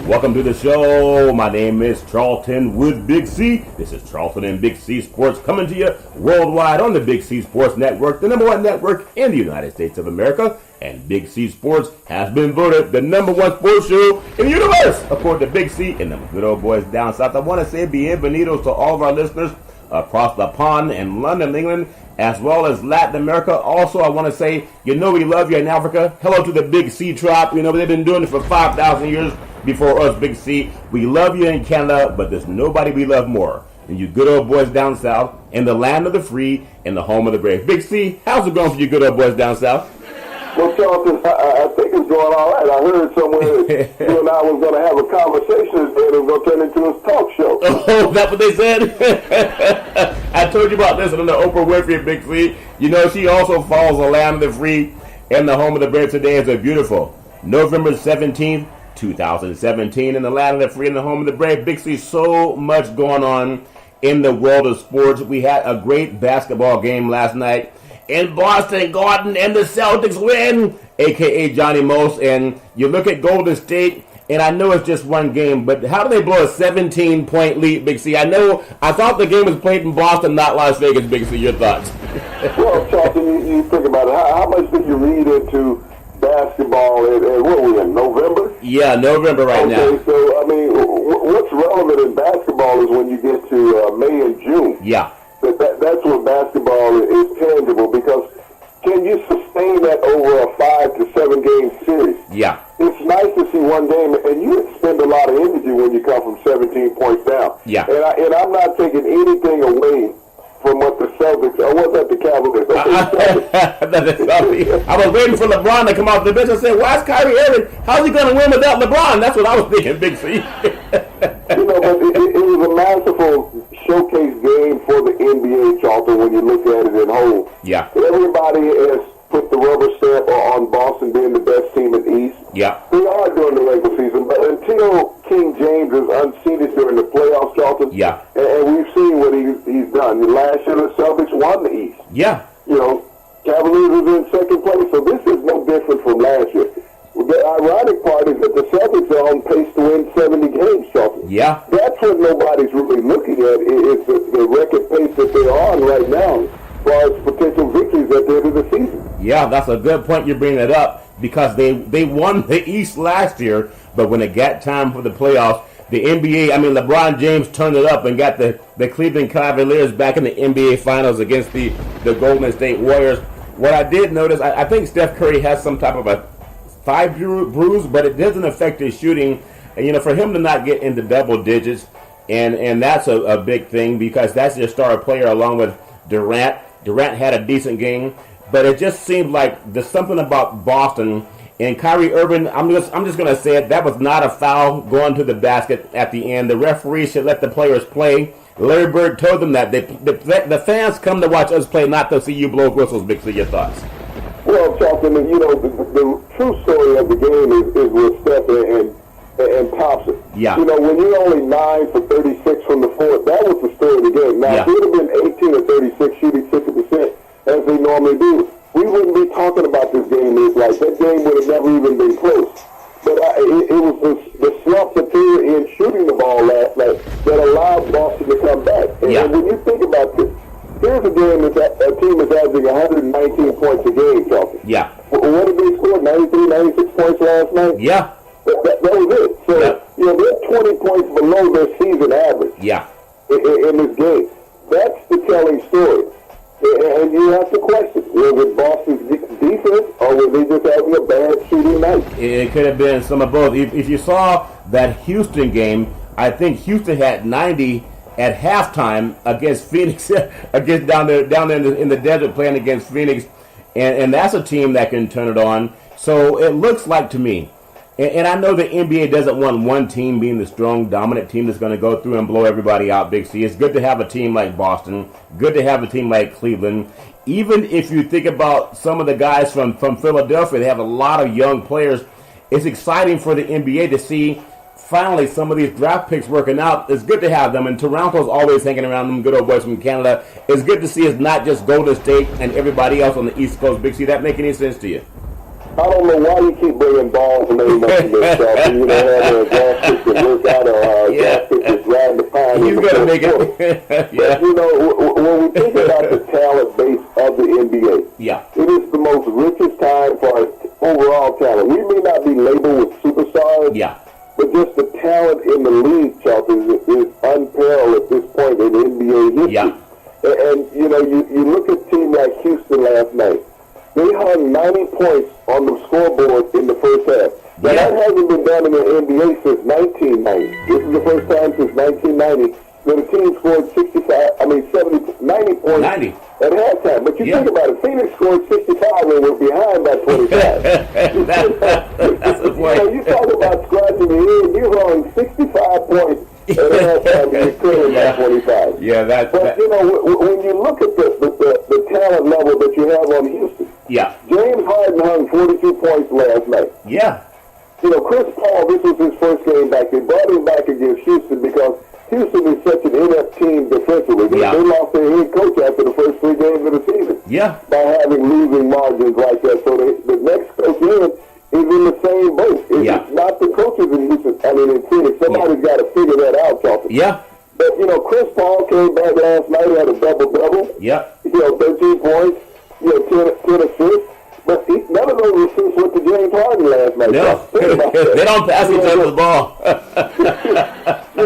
Welcome to the show. My name is Charlton with Big C. This is Charlton and Big C Sports coming to you worldwide on the Big C Sports Network, the number one network in the United States of America. And Big C Sports has been voted the number one sports show in the universe, according to Big C and the good old boys down south. I want to say bienvenidos to all of our listeners across the pond in London, England, as well as Latin America. Also, I want to say, we love you in Africa. Hello to the Big C tribe. They've been doing it for 5,000 years before us, Big C. We love you in Canada, but there's nobody we love more than you good old boys down south in the land of the free and the home of the brave. Big C, how's it going for you good old boys down south? Well, Charlton, I think it's going all right. I heard somewhere that you and I was going to have a conversation and it was going to turn into a talk show. Oh, that's what they said? I told you about this on the Oprah Winfrey, Big C. She also follows the land of the free and the home of the brave. Today is a beautiful November 17th, 2017, in the land of the free and the home of the brave. Big C, so much going on in the world of sports. We had a great basketball game last night in Boston Garden, and the Celtics win, a.k.a. Johnny Most. And you look at Golden State, and I know it's just one game, but how do they blow a 17-point lead, Big C? I thought the game was played in Boston, not Las Vegas, Big C. Your thoughts? Well, Charlton, you think about it. How much did you read into basketball and what were we in, November? Yeah, November right now. Okay, so, what's relevant in basketball is when you get to May and June. Yeah. That's where basketball is tangible, because can you sustain that over a 5 to 7 game series? Yeah. It's nice to see one game, and you expend a lot of energy when you come from 17 points down. Yeah. And I'm not taking anything away from what the Celtics, or was that the Cavaliers? I was waiting for LeBron to come off the bench and say, why is Kyrie Irving? How's he going to win without LeBron? That's what I was thinking, Big C. But it was a masterful showcase game for the NBA, Charlton, when you look at it in whole. Yeah. Everybody has put the rubber stamp on Boston being the best team in the East. Yeah. They are during the regular season, but until King James is unseated during the playoffs, Charlton, yeah. And we've seen what he's done. Last year, the Celtics won the East. Yeah. Cavaliers was in second place, so this is no different from last year. The ironic part is that the Celtics are on pace to win 70 games, Charlton. Yeah. That's what nobody's really looking at, is the record pace that they're on right now as far as potential victories at the end of the season. Yeah, that's a good point you bring that up, because they won the East last year, but when it got time for the playoffs, the NBA, LeBron James turned it up and got the Cleveland Cavaliers back in the NBA Finals against the Golden State Warriors. What I did notice, I think Steph Curry has some type of a thigh bruise, but it doesn't affect his shooting. And, for him to not get into double digits, and that's a big thing, because that's their star player along with Durant. Durant had a decent game, but it just seemed like there's something about Boston and Kyrie Irving. I'm just going to say it. That was not a foul going to the basket at the end. The referee should let the players play. Larry Bird told them that the fans come to watch us play, not to see you blow whistles. Big C, your thoughts? Well, Charlton, the true story of the game is with Steph and Thompson. Yeah. When you're only 9 for 36 from the floor, that was the story of the game. Now, if it would have been 18 or 36 shooting 50%, as they normally do, we wouldn't be talking about this game like that game would have never even been close. But it was the slump material in shooting the ball last night that allowed Boston to come back. And when you think about this, here's a game that a team is averaging 119 points a game, Charlton. Yeah. What did they score? 93, 96 points last night? Yeah. That was it. So, they're 20 points below their season average. Yeah. In this game. That's the telling story. And you have to question, was it Boston's defense, or was they just having a bad shooting night? It could have been some of both. If you saw that Houston game, I think Houston had 90 at halftime against Phoenix, against down there in the desert playing against Phoenix, and that's a team that can turn it on. So it looks like to me, and I know the NBA doesn't want one team being the strong, dominant team that's going to go through and blow everybody out, Big C. It's good to have a team like Boston, good to have a team like Cleveland. Even if you think about some of the guys from Philadelphia, they have a lot of young players. It's exciting for the NBA to see finally some of these draft picks working out. It's good to have them, and Toronto's always hanging around them good old boys from Canada. It's good to see it's not just Golden State and everybody else on the East Coast. Big C, that make any sense to you? I don't know why you keep bringing balls and name up to yourself. And, having a draft pick that work out or a draft pick that's riding the pine. He's going to make it. Yeah. But, when we think about the talent base of the NBA, it is the most richest time for overall talent. We may not be labeled with superstars, but just the talent in the league, Charles, is unparalleled at this point in NBA history. Yeah. And you look at a team like Houston last night. They hung 90 points on the scoreboard in the first half. Now, that hasn't been done in the NBA since 1990. This is the first time since 1990 that a team scored 90 points at halftime. But you think about it, Phoenix scored 65 and were behind by 25. That's the point. You talk about scratching the head, you hung 65 points at halftime and you're clearing by 25. Yeah, But, when you look at the talent level that you have on Houston, James Harden hung 42 points last night. Yeah. Chris Paul, this was his first game back. They brought him back against Houston because Houston is such an inept team defensively. They lost their head coach after the first 3 games of the season by having losing margins like that. So the next coach is in the same boat. It's not the coaches in Houston. In Phoenix. Somebody's got to figure that out, Charles. Yeah. But, Chris Paul came back last night, had a double-double. 13 points. 10 assists, but none of those assists went to James Harden last night. No, they don't pass each other the ball. So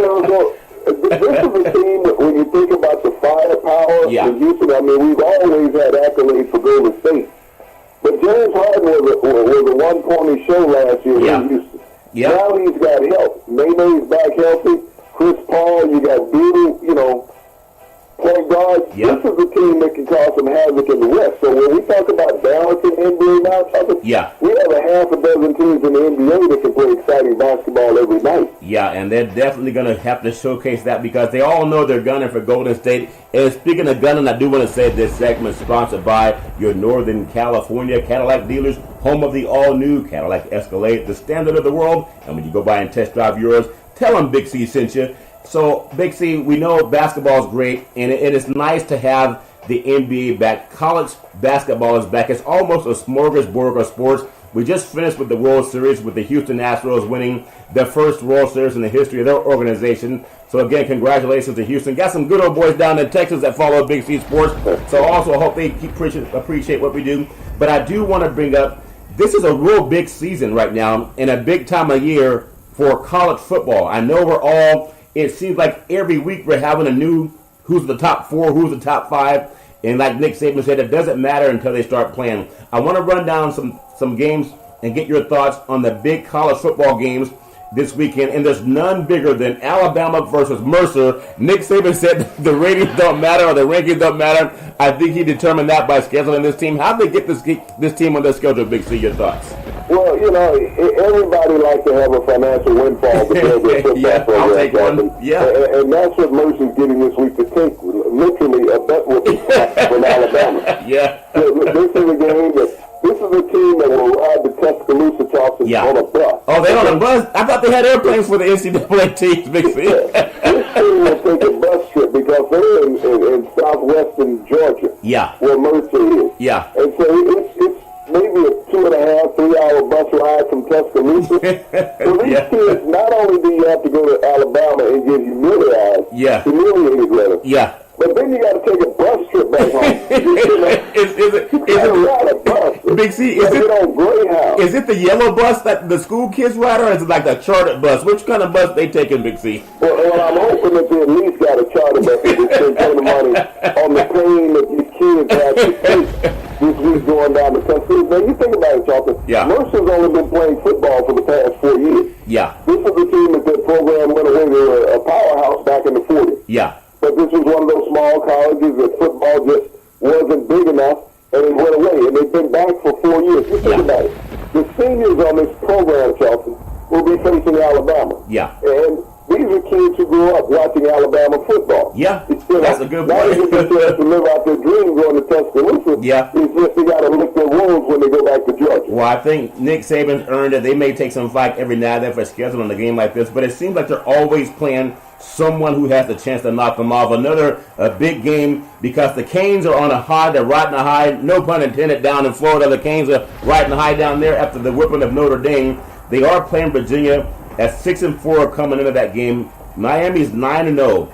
this is a team, when you think about the firepower in Houston, we've always had accolades for Golden State. But James Harden was a one-pony show last year in Houston. Now he's got help. Nene's back healthy. Chris Paul, you got Beal, point guard. This is a team that can cause some havoc in the West. So when we talk about balancing NBA now, we have a half a dozen teams in the NBA that can play exciting basketball every night. Yeah, and they're definitely going to have to showcase that because they all know they're gunning for Golden State. And speaking of gunning, I do want to say this segment is sponsored by your Northern California Cadillac dealers, home of the all-new Cadillac Escalade, the standard of the world. And when you go by and test drive yours, tell them Big C sent you. So, Big C, we know basketball is great, and it is nice to have the NBA back. College basketball is back. It's almost a smorgasbord of sports. We just finished with the World Series with the Houston Astros winning their first World Series in the history of their organization. So, again, congratulations to Houston. Got some good old boys down in Texas that follow Big C Sports. So, also, I hope they appreciate what we do. But I do want to bring up, this is a real big season right now and a big time of year for college football. I know it seems like every week we're having a new who's the top 4, who's the top 5. And like Nick Saban said, it doesn't matter until they start playing. I want to run down some games and get your thoughts on the big college football games this weekend. And there's none bigger than Alabama versus Mercer. Nick Saban said the ratings don't matter or the rankings don't matter. I think he determined that by scheduling this team. How did they get this team on their schedule, Big C? Your thoughts? Well, everybody likes to have a financial windfall because of their football program. I'll take one. And that's what Mercer's getting this week to take literally a bet with from Alabama. This is a game this is a team that will ride the Tuscaloosa Charleston on a bus. Oh, they're on a bus? I thought they had airplanes for the NCAA teams, Big C. This team will take a bus trip because they're in southwestern Georgia, where Mercer is. And so it's maybe a 2.5, 3-hour bus ride from Tuscaloosa. So these kids, not only do you have to go to Alabama and get humiliated rather, but then you got to take a bus trip back home. Is it not a bus? Big C, on Greyhound. Is it the yellow bus that the school kids ride, or is it like the chartered bus? Which kind of bus they taking, Big C? Well, I'm hoping that they at least got a charter bus that they spend the money on the pain that these kids have to take this week going down to Tuscaloosa. Now, you think about it, Charlton. Mercer's only been playing football for the past 4 years. This is a team that program went away. They were a powerhouse back in the 40s. But this was one of those small colleges that football just wasn't big enough, and it went away. And they've been back for 4 years. Just think about it. The seniors on this program, Charlton, will be facing Alabama. And these are kids who grew up watching Alabama football. That's a good point. Now they get to live out their dream going to Tuscaloosa. It's just they got to lick their wounds when they go back to Georgia. Well, I think Nick Saban earned it. They may take some flack every now and then for scheduling a game like this, but it seems like they're always playing someone who has the chance to knock them off. Another big game because the Canes are on a high. They're riding a high, no pun intended, down in Florida. The Canes are riding a high down there after the whipping of Notre Dame. They are playing Virginia at 6-4 coming into that game. Miami's 9-0.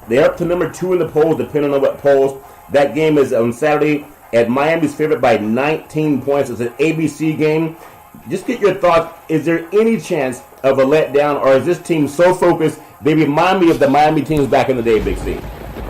They're up to number 2 in the polls, depending on what polls. That game is on Saturday, and Miami's favored by 19 points. It's an ABC game. Just get your thoughts. Is there any chance of a letdown, or is this team so focused they remind me of the Miami teams back in the day, Big C? Is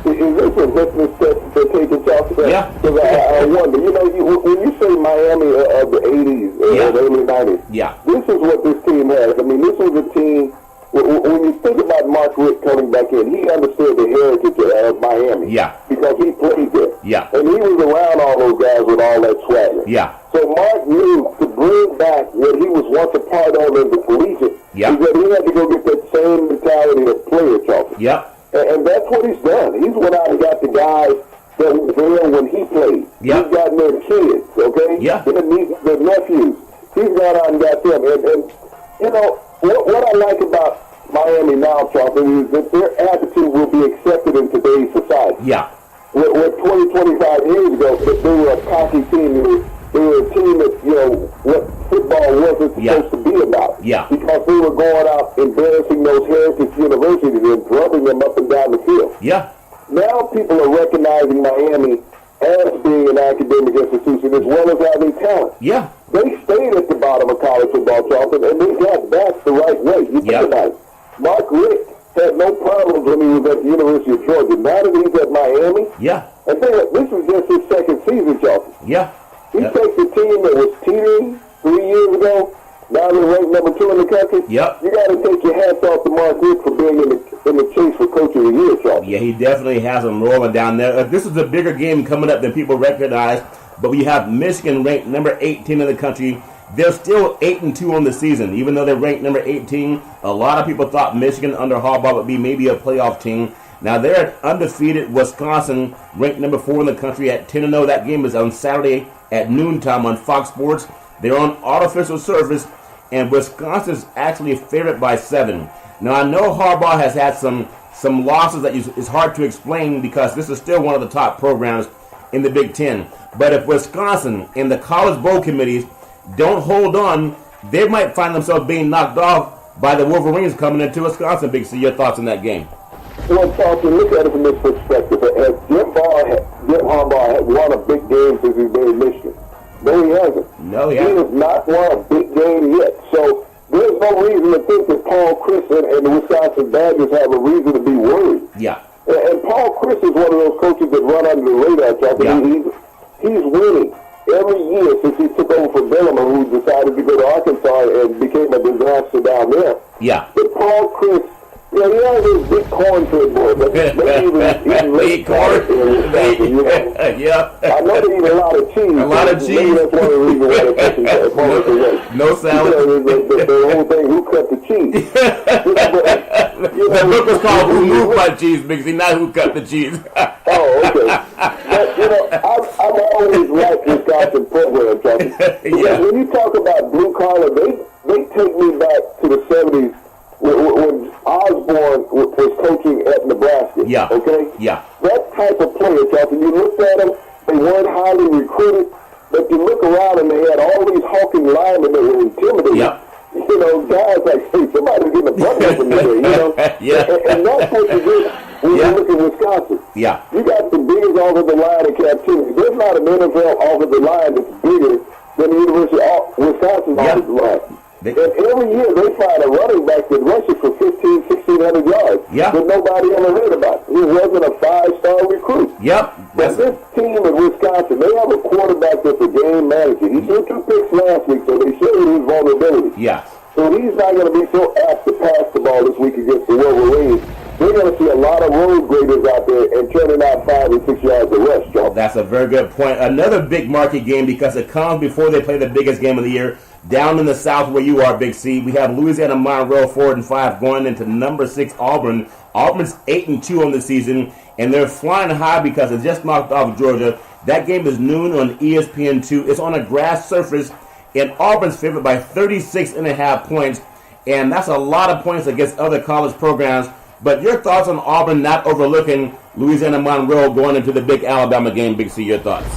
this a business step to take a chance? Yeah. Because I wonder, when you say Miami of the 80s or the early 90s, this is what this team has. I mean, this was a team. When you think about Mark Richt coming back in, he understood the heritage of Miami. Yeah. Because he played there. Yeah. And he was around all those guys with all that swagger. Yeah. So Mark knew to bring back what he was once a part of as a collegiate, is that he had to go get that same mentality of player, Charles. Yep. And that's what he's done. He's went out and got the guys that were there when he played. Yep. He's gotten their kids, okay? Yeah. Their nephews. He's gone out and got them. And you know, what I like about Miami now, Charles, is that their attitude will be accepted in today's society. Yeah. Where 20, 25 years ago, they were a cocky team. They were a team that, what football wasn't supposed to be about. Yeah. Because they were going out embarrassing those heritage universities and drubbing them up and down the field. Yeah. Now people are recognizing Miami as being an academic institution as well as having talent. Yeah. They stayed at the bottom of college football, Charlton, and they got back the right way. You think about it. Mark Richt had no problems when he was at the University of Georgia. Now that he's at Miami, and this is just his second season, Charlton. Yeah. He takes a team that was teetering 3 years ago. Now they're ranked number 2 in the country. Yep. You got to take your hats off to Mark Richt for being in the chase for Coach of the Year, Charlton. Yeah, he definitely has them rolling down there. This is a bigger game coming up than people recognize, but we have Michigan ranked number 18 in the country. They're still 8-2 on the season, even though they're ranked number 18. A lot of people thought Michigan under Harbaugh would be maybe a playoff team. Now they're at undefeated Wisconsin, ranked number 4 in the country at 10-0. That game is on Saturday at noontime on Fox Sports. They're on artificial surface, and Wisconsin's actually favored by 7. Now I know Harbaugh has had some losses that is hard to explain because this is still one of the top programs in the Big Ten. But if Wisconsin and the College Bowl committees don't hold on, they might find themselves being knocked off by the Wolverines coming into Wisconsin. Big C, your thoughts on that game? Well, Charlton, look at it from this perspective. Has Jim Harbaugh had won a big game since he's been in Michigan? No, he hasn't. No, he has not won a big game yet. So there's no reason to think that Paul Chryst and the Wisconsin Badgers have a reason to be worried. Yeah. And Paul Chryst is one of those coaches that run under the radar, Charlton. Yeah. He's winning every year since he took over for Bellman, who decided to go to Arkansas and became a disaster down there. Yeah. But Paul Chryst, he has this big corn to it, boy. But even big corn. Yeah. I know they eat a lot of cheese. A lot of cheese. Maybe that's one of the reasons why they're pushing that. No salad. The whole thing, who cut the cheese? The book was called Who Moved My Cheese, Big C, not Who Cut the Cheese. Oh, okay. But, I've always liked Wisconsin program, Charlie. Yeah. When you talk about blue collar, they take me back to the 70s when Osborne was coaching at Nebraska. Yeah. Okay? Yeah. That type of player, Charlie, you looked at them, they weren't highly recruited, but you look around and they had all these hulking linemen that were intimidating. Yeah. Guys like, hey, somebody's getting a butt up in there, Yeah. And that's what you do when you look at Wisconsin. Yeah. You got the biggest offensive line in captivity. There's not an NFL offensive line that's bigger than the University of Wisconsin's offensive line. And every year they find a running back that rushes for 1,600 yards that nobody ever heard about. He wasn't a 5-star recruit. Yep. But this team in Wisconsin, they have a quarterback that's a game manager. He threw 2 picks last week, so they showed his vulnerability. Yes. So he's not going to be so apt to pass the ball this week against the Wolverines. They're going to see a lot of road graders out there and turning out 5 and 6 yards of rush, Joe. That's a very good point. Another big market game because it comes before they play the biggest game of the year. Down in the south where you are, Big C, we have Louisiana Monroe 4-5 going into number 6 Auburn. Auburn's 8-2 on the season, and they're flying high because they just knocked off Georgia. That game is noon on ESPN2. It's on a grass surface, and Auburn's favored by 36.5 points, and that's a lot of points against other college programs. But your thoughts on Auburn not overlooking Louisiana Monroe going into the big Alabama game, Big C, your thoughts?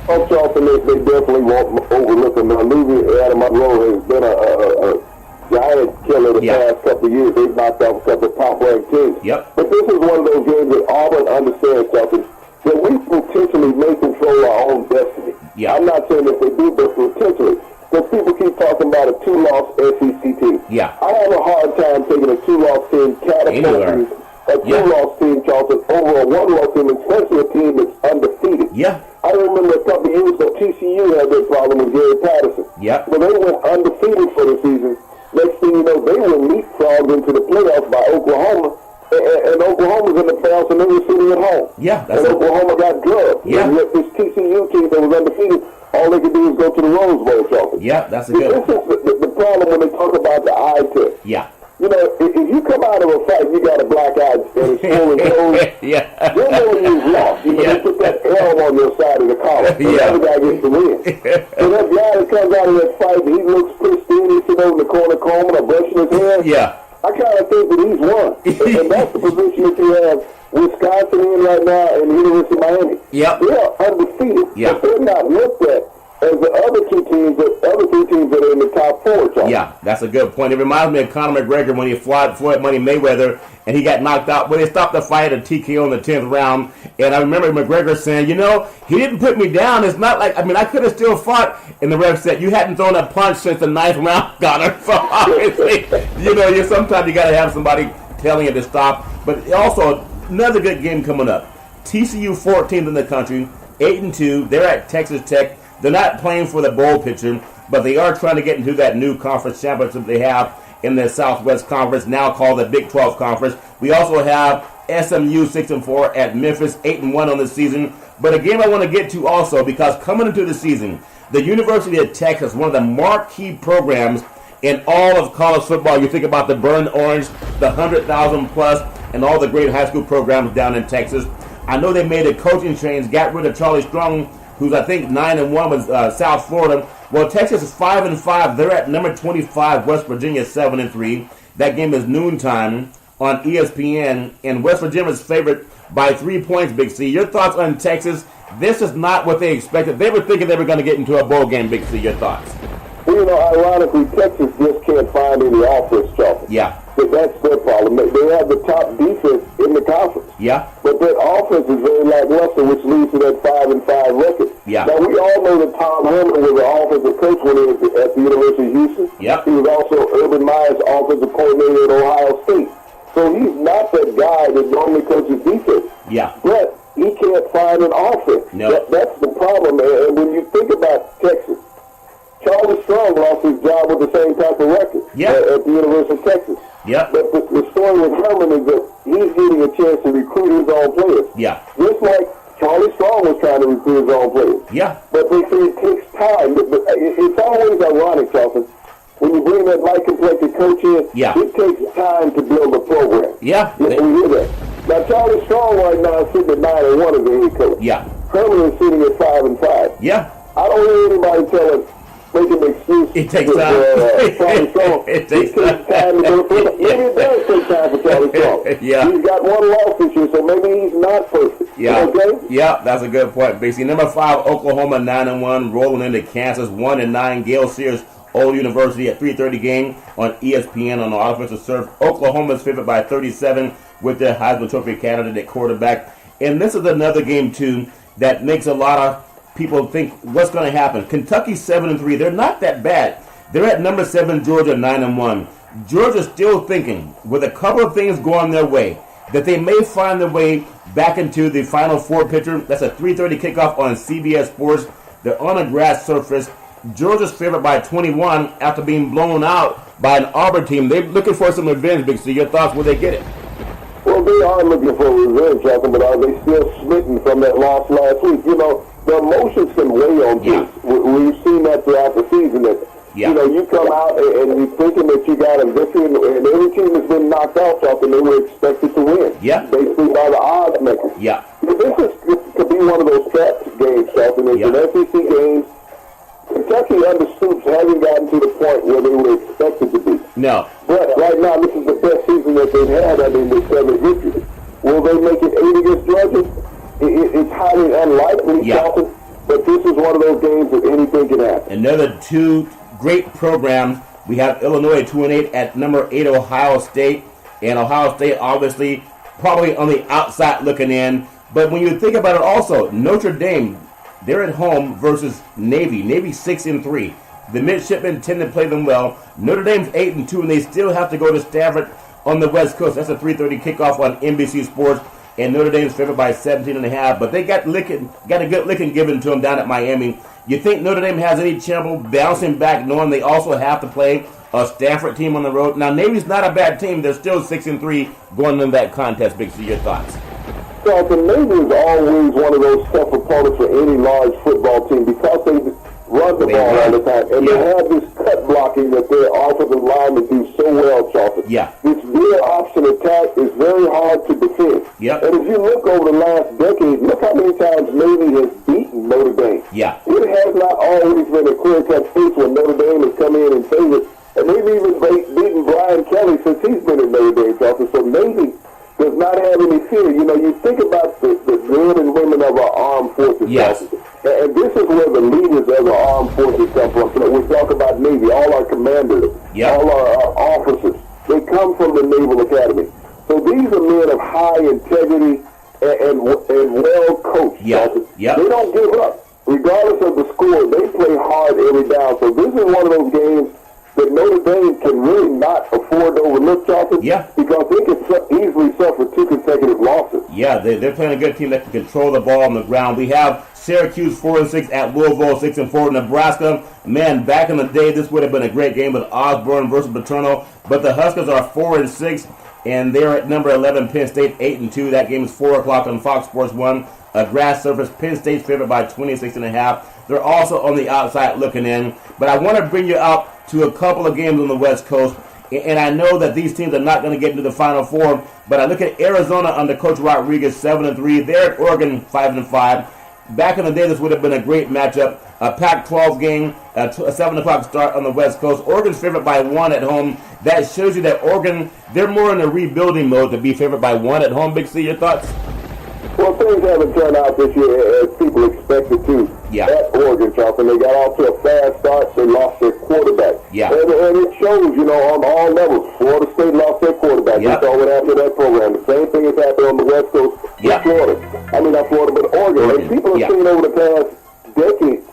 Oh, Charleston, they definitely won't overlook them. Now, Louisiana Monroe has been a giant killer the past couple of years. They've knocked out a couple of top-ranked teams. Yep. But this is one of those games that Auburn understands, Charleston, that we potentially may control our own destiny. Yeah. I'm not saying that they do, but potentially. Because people keep talking about a two-loss SEC team. Yeah. I have a hard time taking a two-loss team, catapulting a two-loss team, Charleston, over a one-loss team, especially a team that's undefeated. Yeah. I remember a couple of years ago, TCU had that problem with Gary Patterson. Yep. Well, they went undefeated for the season. Next thing you know, they were leapfrogged into the playoffs by Oklahoma. And Oklahoma's in the playoffs, and they were sitting at home. Yeah. And Oklahoma got drugged. Yeah. And yet this TCU team that was undefeated, all they could do is go to the Rose Bowl, Charleston. Yeah, that's a good one. This is the problem when they talk about the eye test. Yeah. You know, if you come out of a fight, you got a black eye and it's swollen closed. Yeah. You know you've lost. You know, they put that L on your side of the collar. So the other guy gets the win. So that guy that comes out of that fight, he looks pristine. He's sitting over in the corner combing or brushing his hair. Yeah. I kind of think that he's won. And that's the position that you have Wisconsin in right now and the University of Miami. Yep. They are undefeated. Yeah. But they're not looked at as the other three teams that are in the top four, Charles. Yeah, that's a good point. It reminds me of Conor McGregor when he fought Floyd Money Mayweather and he got knocked out. But they stopped the fight at TKO in the 10th round. And I remember McGregor saying, you know, he didn't put me down. It's not like, I mean, I could have still fought. And the ref said, you hadn't thrown a punch since the 9th round, Conor. So obviously, you know, sometimes you got to have somebody telling you to stop. But also, another good game coming up. TCU 14th in the country, 8-2. They're at Texas Tech. They're not playing for the bowl picture, but they are trying to get into that new conference championship they have in the Southwest Conference, now called the Big 12 Conference. We also have SMU 6-4 at Memphis, 8-1 on the season. But a game I want to get to also, because coming into the season, the University of Texas, one of the marquee programs in all of college football. You think about the Burn Orange, the 100,000 plus, and all the great high school programs down in Texas. I know they made a coaching change, got rid of Charlie Strong, who's I think 9-1 with South Florida. Well, Texas is 5-5. They're at number 25. West Virginia 7-3. That game is noontime on ESPN, and West Virginia is favored by 3 points. Big C, your thoughts on Texas? This is not what they expected. They were thinking they were going to get into a bowl game. Big C, your thoughts? Well, you know, ironically, Texas just can't find any offense, Charles. Yeah. That's their problem. They have the top defense in the conference. Yeah. But their offense is very lackluster, which leads to that 5-5 record. Yeah. Now, we all know that Tom Herman was an offensive coach when he was at the University of Houston. Yep. He was also Urban Meyer's offensive coordinator at Ohio State. So he's not that guy that normally coaches defense. Yeah. But he can't find an offense. No. That's the problem. And when you think about Texas, Charlie Strong lost his job with the same type of record at the University of Texas. Yeah. But the story with Herman is that he's getting a chance to recruit his own players. Yeah. Just like Charlie Strong was trying to recruit his own players. Yeah. But they say it takes time. But it's always ironic, Charleston, when you bring that light-complected coach in, it takes time to build a program. Yeah. We hear that. Now, Charlie Strong right now is sitting at 9-1 as the head coach. Yeah. Herman is sitting at 5-5. Yeah. I don't hear anybody telling make an excuse. It takes time. It takes time to go through. Maybe it does take time for Charlie Strong. Yeah. He's got one loss this year, so maybe he's not perfect. Yeah. Okay? Yeah, that's a good point, Bixie. Number 5, Oklahoma 9-1, rolling into Kansas 1-9. Gale Sears, Old University at 3:30 game on ESPN on the offensive serve. Oklahoma's favored by 37 with their Heisman Trophy candidate at quarterback. And this is another game, too, that makes a lot of people think what's going to happen. Kentucky 7-3. They're not that bad. They're at number 7, Georgia 9-1. Georgia's still thinking, with a couple of things going their way, that they may find their way back into the Final Four picture. That's a 3:30 kickoff on CBS Sports. They're on a grass surface. Georgia's favored by 21 after being blown out by an Auburn team. They're looking for some revenge, Big C. Your thoughts, will they get it? Well, they are looking for revenge, Justin, but are they still smitten from that loss last week? You know, the emotions can weigh on teams. We've seen that throughout the season. That you know, you come out and you're thinking that you got a victory, and every team has been knocked out, Justin, they were expected to win. Yeah. Basically by the odds makers. Yeah. This could be one of those trap games, Justin. It's an SEC game. Kentucky under Stoops haven't gotten to the point where they were expected to be. No. But right now, this is the best season that they've had, with 7 victories. Will they make it 8 against Georgia? It's highly unlikely, Charlton, but this is one of those games that anything can happen. Another 2 great programs. We have Illinois 2-8 at number 8 Ohio State. And Ohio State, obviously, probably on the outside looking in. But when you think about it also, Notre Dame, they're at home versus Navy. Navy 6-3. The midshipmen tend to play them well. Notre Dame's 8-2, and they still have to go to Stanford on the West Coast. That's a 3:30 kickoff on NBC Sports. And Notre Dame's favored by 17.5. But they got a good licking given to them down at Miami. You think Notre Dame has any trouble bouncing back, knowing they also have to play a Stanford team on the road? Now, Navy's not a bad team. They're still 6-3 going into that contest. Big C, your thoughts? So the Navy is always one of those tough opponents for any large football team because they run the ball all the time. And they have this cut blocking that their offensive linemen do so well, Charlton. Yeah. This rear option attack is very hard to defend. Yep. And if you look over the last decade, look how many times Navy has beaten Notre Dame. Yeah. It has not always been a clear-cut case when Notre Dame has come in and favored. And they've even beaten Brian Kelly since he's been in Notre Dame, Charlton. So Navy does not have any fear. You know, you think about the men and women of our armed forces. Yes. And this is where the leaders of our armed forces come from. So we talk about Navy, all our commanders, all our officers. They come from the Naval Academy. So these are men of high integrity and well coached. They don't give up. Regardless of the score, they play hard every down. So this is one of those games that Notre Dame can really not afford to overlook, Charlton, because they can easily suffer 2 consecutive losses. Yeah, they're playing a good team that can control the ball on the ground. We have Syracuse 4-6 at Louisville 6-4 Nebraska. Man, back in the day, this would have been a great game with Osborne versus Paterno, but the Huskers are 4-6, and they're at number 11 Penn State 8-2. That game is 4 o'clock on Fox Sports 1. A grass surface. Penn State's favored by 26.5. They're also on the outside looking in. But I want to bring you out to a couple of games on the West Coast. And I know that these teams are not going to get into the Final Four. But I look at Arizona under Coach Rodriguez, 7-3. They're at Oregon, 5-5. Back in the day, this would have been a great matchup. A Pac-12 game, a 7 o'clock start on the West Coast. Oregon's favored by 1 at home. That shows you that Oregon, they're more in a rebuilding mode to be favored by 1 at home. Big C, your thoughts? Well, things haven't turned out this year as people expected to. At Oregon, Charlton, they got off to a fast start. They lost their quarterback. And it shows, you know, on all levels. Florida State lost their quarterback. They saw what happened to that program. The same thing has happened on the West Coast with Florida. I mean, not Florida, but Oregon. And people have seen over the past decade,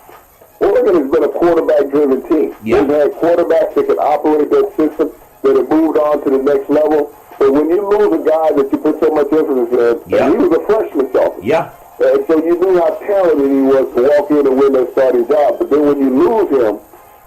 Oregon has been a quarterback-driven team. They've had quarterbacks that can operate that system, that have moved on to the next level. But when you lose a guy that you put so much emphasis in, and he was a freshman, Charlton. And so you knew how talented he was to walk in and win that starting job. But then when you lose him,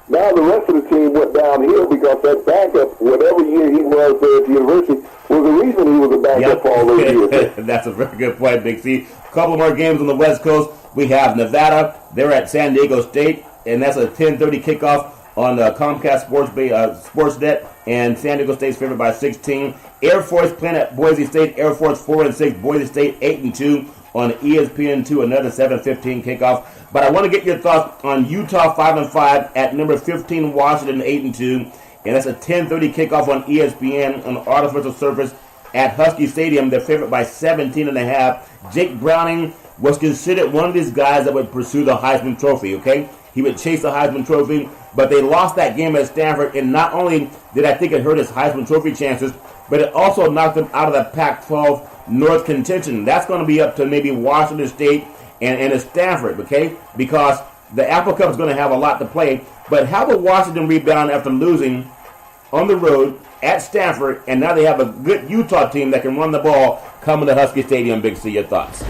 now the rest of the team went downhill because that backup, whatever year he was there at the university, was the reason he was a backup for all those years. That's a very good point, Big C. A couple more games on the West Coast. We have Nevada. They're at San Diego State, and that's a 10:30 kickoff on Comcast Sportsnet, and San Diego State's favored by 16. Air Force playing at Boise State. Air Force 4-6. Boise State 8-2 on ESPN2. Another 7:15 kickoff. But I want to get your thoughts on Utah 5-5 at number 15 Washington 8-2, and that's a 10:30 kickoff on ESPN on artificial surface at Husky Stadium. They're favored by 17.5. Jake Browning was considered one of these guys that would pursue the Heisman Trophy. Okay, he would chase the Heisman Trophy. But they lost that game at Stanford, and not only did I think it hurt his Heisman Trophy chances, but it also knocked him out of the Pac-12 North contention. That's going to be up to maybe Washington State and Stanford, okay? Because the Apple Cup is going to have a lot to play. But how will Washington rebound after losing on the road at Stanford, and now they have a good Utah team that can run the ball coming to Husky Stadium? Big C, your thoughts?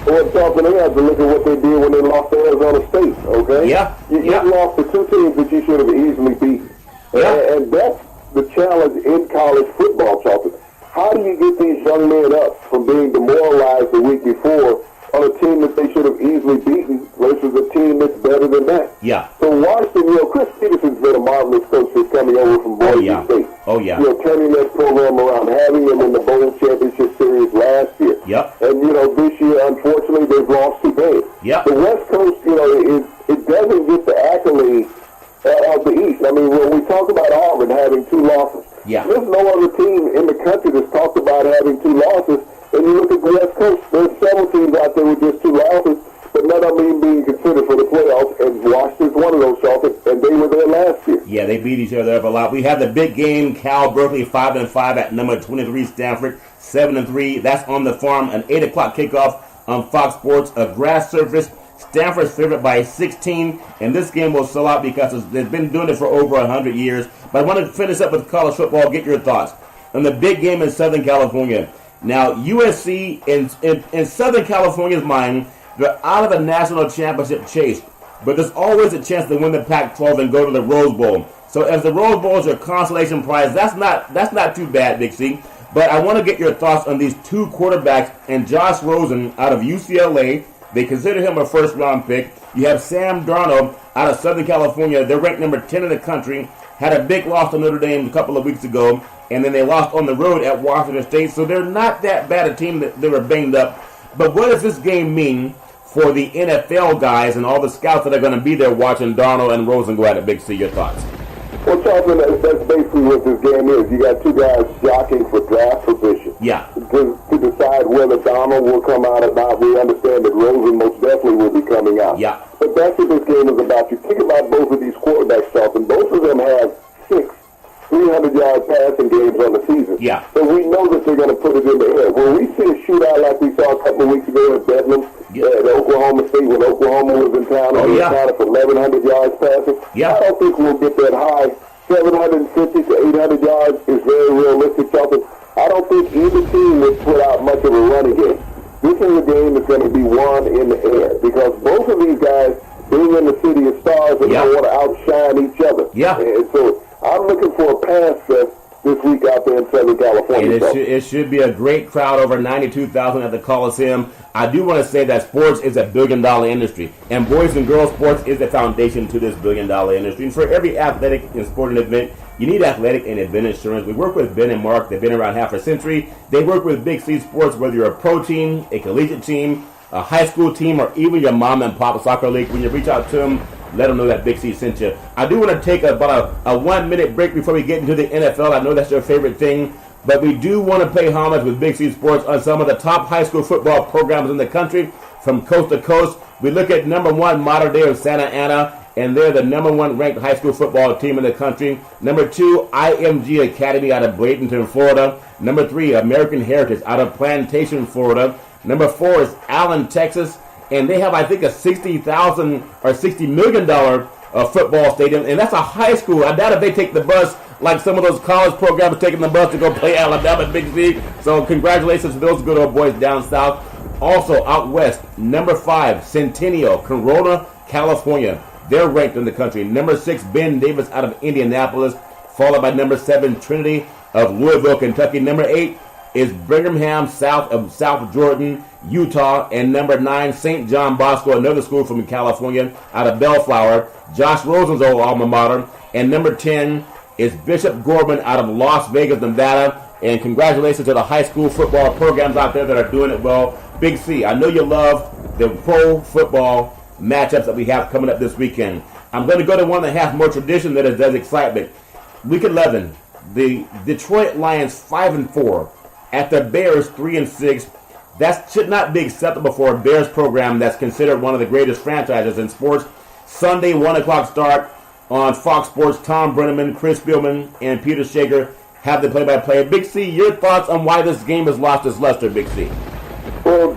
Well, Charlton, they have to look at what they did when they lost to Arizona State, okay? You lost to 2 teams that you should have easily beaten. And that's the challenge in college football, Charlton. How do you get these young men up from being demoralized the week before on a team that they should have easily beaten versus a team that's better than that? So Washington, you know, Chris Peterson's been a marvelous coach since coming over from Boise State. You know, turning that program around, having them in the Bowl Championship Series last year. And, you know, this year, unfortunately, they've lost 2 games. The West Coast, you know, it doesn't get the accolade of the East. I mean, when we talk about Auburn having 2 losses, there's no other team in the country that's talked about having 2 losses. And you look at the West Coast, there's several teams out there with just 2 losses, but none of them even being considered for the playoffs, and Washington's one of those, Charlotte, and they were there last year. Yeah, they beat each other up a lot. We have the big game, Cal Berkeley 5-5 at number 23, Stanford 7-3. That's on the farm, an 8 o'clock kickoff on Fox Sports, a grass surface. Stanford's favored by 16, and this game will sell out because they've been doing it for over 100 years. But I want to finish up with college football, get your thoughts on the big game in Southern California. Now, USC, in Southern California's mind, they're out of the national championship chase, but there's always a chance to win the Pac-12 and go to the Rose Bowl. So as the Rose Bowl is your consolation prize, that's not too bad, Big C. But I want to get your thoughts on these 2 quarterbacks and Josh Rosen out of UCLA. They consider him a first-round pick. You have Sam Darnold out of Southern California. They're ranked number 10 in the country. Had a big loss to Notre Dame a couple of weeks ago, and then they lost on the road at Washington State. So they're not that bad a team that they were banged up. But what does this game mean for the NFL guys and all the scouts that are going to be there watching Darnold and Rosen go at it? Big C, your thoughts? Well, Charlton, that's basically what this game is. You got 2 guys jockeying for draft position. Yeah. To decide whether Donald will come out or not. We understand that Rosen most definitely will be coming out. Yeah. But that's what this game is about. You think about both of these quarterbacks, Charlton. Both of them have 6 300-yard passing games on the season. Yeah. So we know that they're going to put it in the air. When we see a shootout like we saw a couple of weeks ago at Bedlam, at Oklahoma State, when Oklahoma was in town, and they counted for 1,100 yards passing, I don't think we'll get that high. 750 to 800 yards is very realistic, Charlton. I don't think either team would put out much of a running game. This is a game that's going to be won in the air because both of these guys, being in the city of stars, and they want to outshine each other. Yeah. And so I'm looking for a pass fest this week out there in Southern California. And it should be a great crowd, over 92,000 at the Coliseum. I do want to say that sports is a billion-dollar industry, and boys and girls sports is the foundation to this billion-dollar industry. And for every athletic and sporting event, you need athletic and event insurance. We work with Ben and Mark. They've been around half a century. They work with Big C Sports, whether you're a pro team, a collegiate team, a high school team, or even your mom and pop soccer league. When you reach out to them, let them know that Big C sent you. I do want to take about a 1-minute break before we get into the NFL. I know that's your favorite thing, but we do want to pay homage with Big C Sports on some of the top high school football programs in the country from coast to coast. We look at number 1, Modern Day of Santa Ana, and they're the number 1 ranked high school football team in the country. Number 2, IMG Academy out of Bradenton, Florida. Number 3, American Heritage out of Plantation, Florida. Number 4 is Allen, Texas. And they have, I think, a $60,000 or $60 million football stadium, and that's a high school. I doubt if they take the bus like some of those college programs taking the bus to go play Alabama Big C. So congratulations to those good old boys down south. Also out west, number 5, Centennial, Corona, California. They're ranked in the country. Number 6, Ben Davis out of Indianapolis, followed by number 7, Trinity of Louisville, Kentucky. Number 8 is Birmingham, south of South Jordan, Utah, and number 9, St. John Bosco, another school from California, out of Bellflower. Josh Rosen's old alma mater. And number 10 is Bishop Gorman out of Las Vegas, Nevada. And congratulations to the high school football programs out there that are doing it well. Big C, I know you love the pro football matchups that we have coming up this weekend. I'm going to go to one that has more tradition than it does excitement. Week 11, the Detroit Lions 5-4 at the Bears 3-6. That should not be acceptable for a Bears program that's considered one of the greatest franchises in sports. Sunday, 1 o'clock start on Fox Sports. Tom Brenneman, Chris Spielman, and Peter Shager have the play-by-play. Big C, your thoughts on why this game has lost its luster, Big C? Well,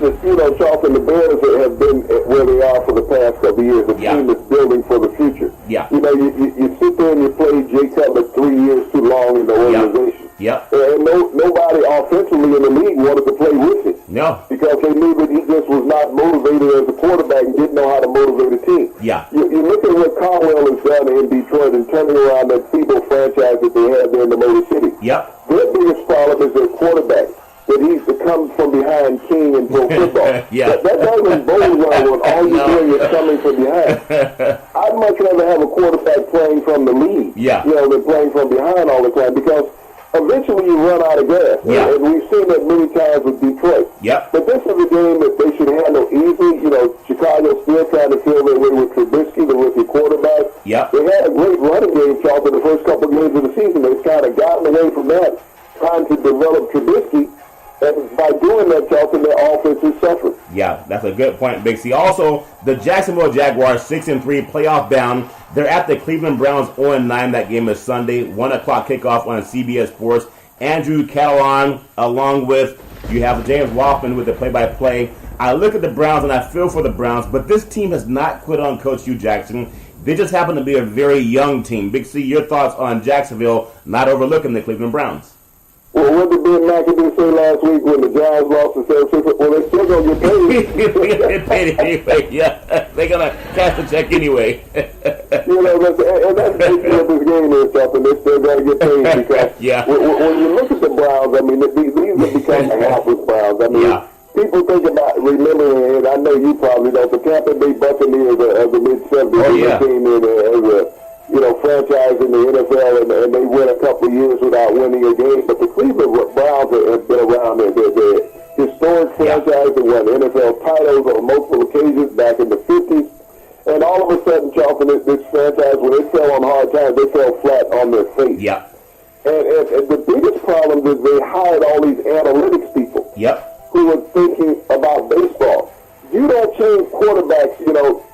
Charlton, the Bears have been where they are for the past couple of years. A team that's building for the future. Yeah. You sit there and you play Jay Cutler 3 years too long in the organization. Yeah. And nobody offensively in the league wanted to play with him. No. Because they knew that he just was not motivated as a quarterback and didn't know how to motivate a team. Yeah. You look at what Caldwell has done in Detroit and turning around that feeble franchise that they had there in the Motor City. Yep. Their biggest problem is their quarterback. That he's to come from behind king in pro football. That doesn't bode well when all you're doing is coming from behind. I'd much rather have a quarterback playing from the lead, than playing from behind all the time, because eventually you run out of gas. Yeah. And we've seen that many times with Detroit. Yep. But this is a game that they should handle easily. You know, Chicago's still trying to feel their way with Trubisky, the rookie quarterback. Yep. They had a great running game, Charles, in the first couple of games of the season. They've kind of gotten away from that, trying to develop Trubisky. And by doing that, Charlton, their offense is suffering. Yeah, that's a good point, Big C. Also, the Jacksonville Jaguars, 6-3, playoff bound. They're at the Cleveland Browns 0-9. That game is Sunday, 1 o'clock kickoff on CBS Sports. Andrew Catalon, along with, you have James Wolfman with the play-by-play. I look at the Browns and I feel for the Browns, but this team has not quit on Coach Hugh Jackson. They just happen to be a very young team. Big C, your thoughts on Jacksonville not overlooking the Cleveland Browns? Well, what did Ben McAdoo say last week when the Giants lost to San Francisco? Well, they're still going to get paid. They're going to get paid anyway, yeah. They're going to cash the check anyway. You know, and that's basically what this game is, something. They're still going to get paid because yeah. when you look at the Browns, I mean, these have become the hapless Browns. I mean, yeah. People think about remembering, and I know you probably don't, the Tampa Bay Buccaneers of the mid-70s. Oh, yeah. Came in as a franchise in the NFL, and they went a couple of years without winning a game. But the Cleveland Browns have been around. They're historic franchise that won NFL titles on multiple occasions back in the 50s. And all of a sudden, Charlton, this franchise, when they fell on hard times, they fell flat on their face. Yeah. And the biggest problem is they hired all these analytics people. Yep. Who were thinking about baseball. You don't change quarterbacks,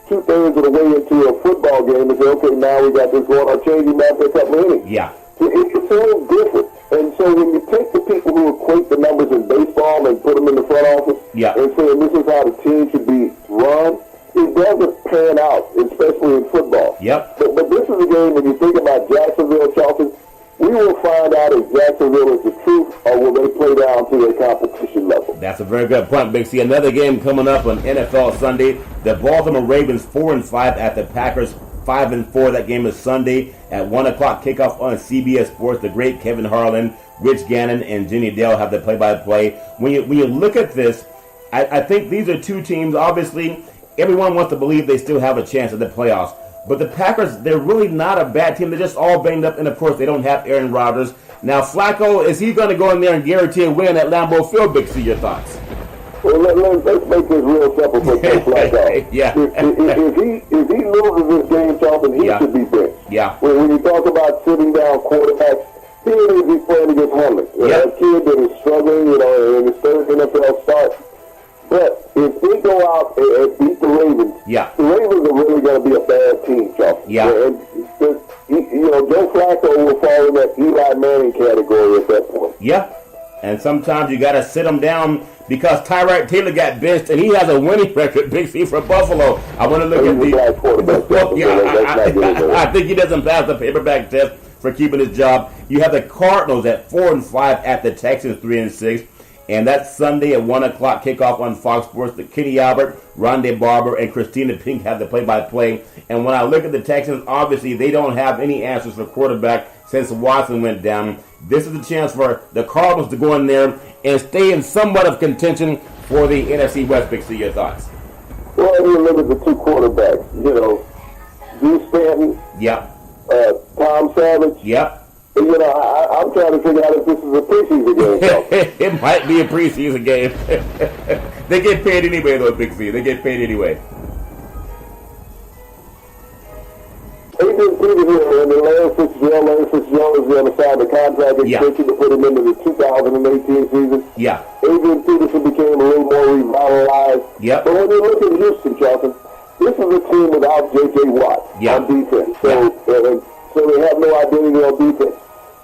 two-thirds of the way into a football game and say, okay, now we got this going. I'll change him after a couple of innings. Yeah. It's so different. And so when you take the people who equate the numbers in baseball and put them in the front office and saying this is how the team should be run, it doesn't pan out, especially in football. Yep. But this is a game, when you think about Jacksonville, Charlton, we will find out if Jacksonville is the truth or will they play down to their competition level. That's a very good point, Big C. Another game coming up on NFL Sunday. The Baltimore Ravens 4-5 at the Packers 5-4. That game is Sunday at 1 o'clock kickoff on CBS Sports. The great Kevin Harlan, Rich Gannon, and Jenny Dale have the play-by-play. When you look at this, I think these are two teams. Obviously, everyone wants to believe they still have a chance at the playoffs. But the Packers, they're really not a bad team. They're just all banged up. And, of course, they don't have Aaron Rodgers. Now, Flacco, is he going to go in there and guarantee a win at Lambeau Field? Big C, your thoughts? Well, let's make this real simple for Coach Flacco. Yeah. If he loses this game, Charlton, he should be benched. Yeah. When you talk about sitting down quarterbacks, he is he's playing against Huntley. A kid that is struggling, in his third NFL start. But if they go out and beat the Ravens, the Ravens are really going to be a bad team, Charlton. Yeah. And Joe Flacco will fall in that Eli Manning category at that point. Yeah. And sometimes you got to sit him down because Tyrod Taylor got benched and he has a winning record, Big C, for Buffalo. I want to look at the. I think he doesn't pass the paperback test for keeping his job. You have the Cardinals at 4-5 at the Texans 3-6. And that's Sunday at 1 o'clock kickoff on Fox Sports. The Kenny Albert, Rondé Barber, and Christina Pink have the play-by-play. And when I look at the Texans, obviously they don't have any answers for quarterback since Watson went down. This is a chance for the Cardinals to go in there and stay in somewhat of contention for the NFC West. Big C, your thoughts? Well, you look at the two quarterbacks, Drew Stanton. Yep. Tom Savage. Yep. I'm trying to figure out if this is a preseason game. It might be a preseason game. They get paid anyway, though, Big C. They get paid anyway. Adrian Peterson and Larry Fitzgerald is going to sign the contract extension to put him into the 2018 season. Yeah. Adrian Peterson became a little more revitalized. Yep. But when you look at Houston, Charlton, this is a team without J.J. Watt on defense. So they have no identity on defense.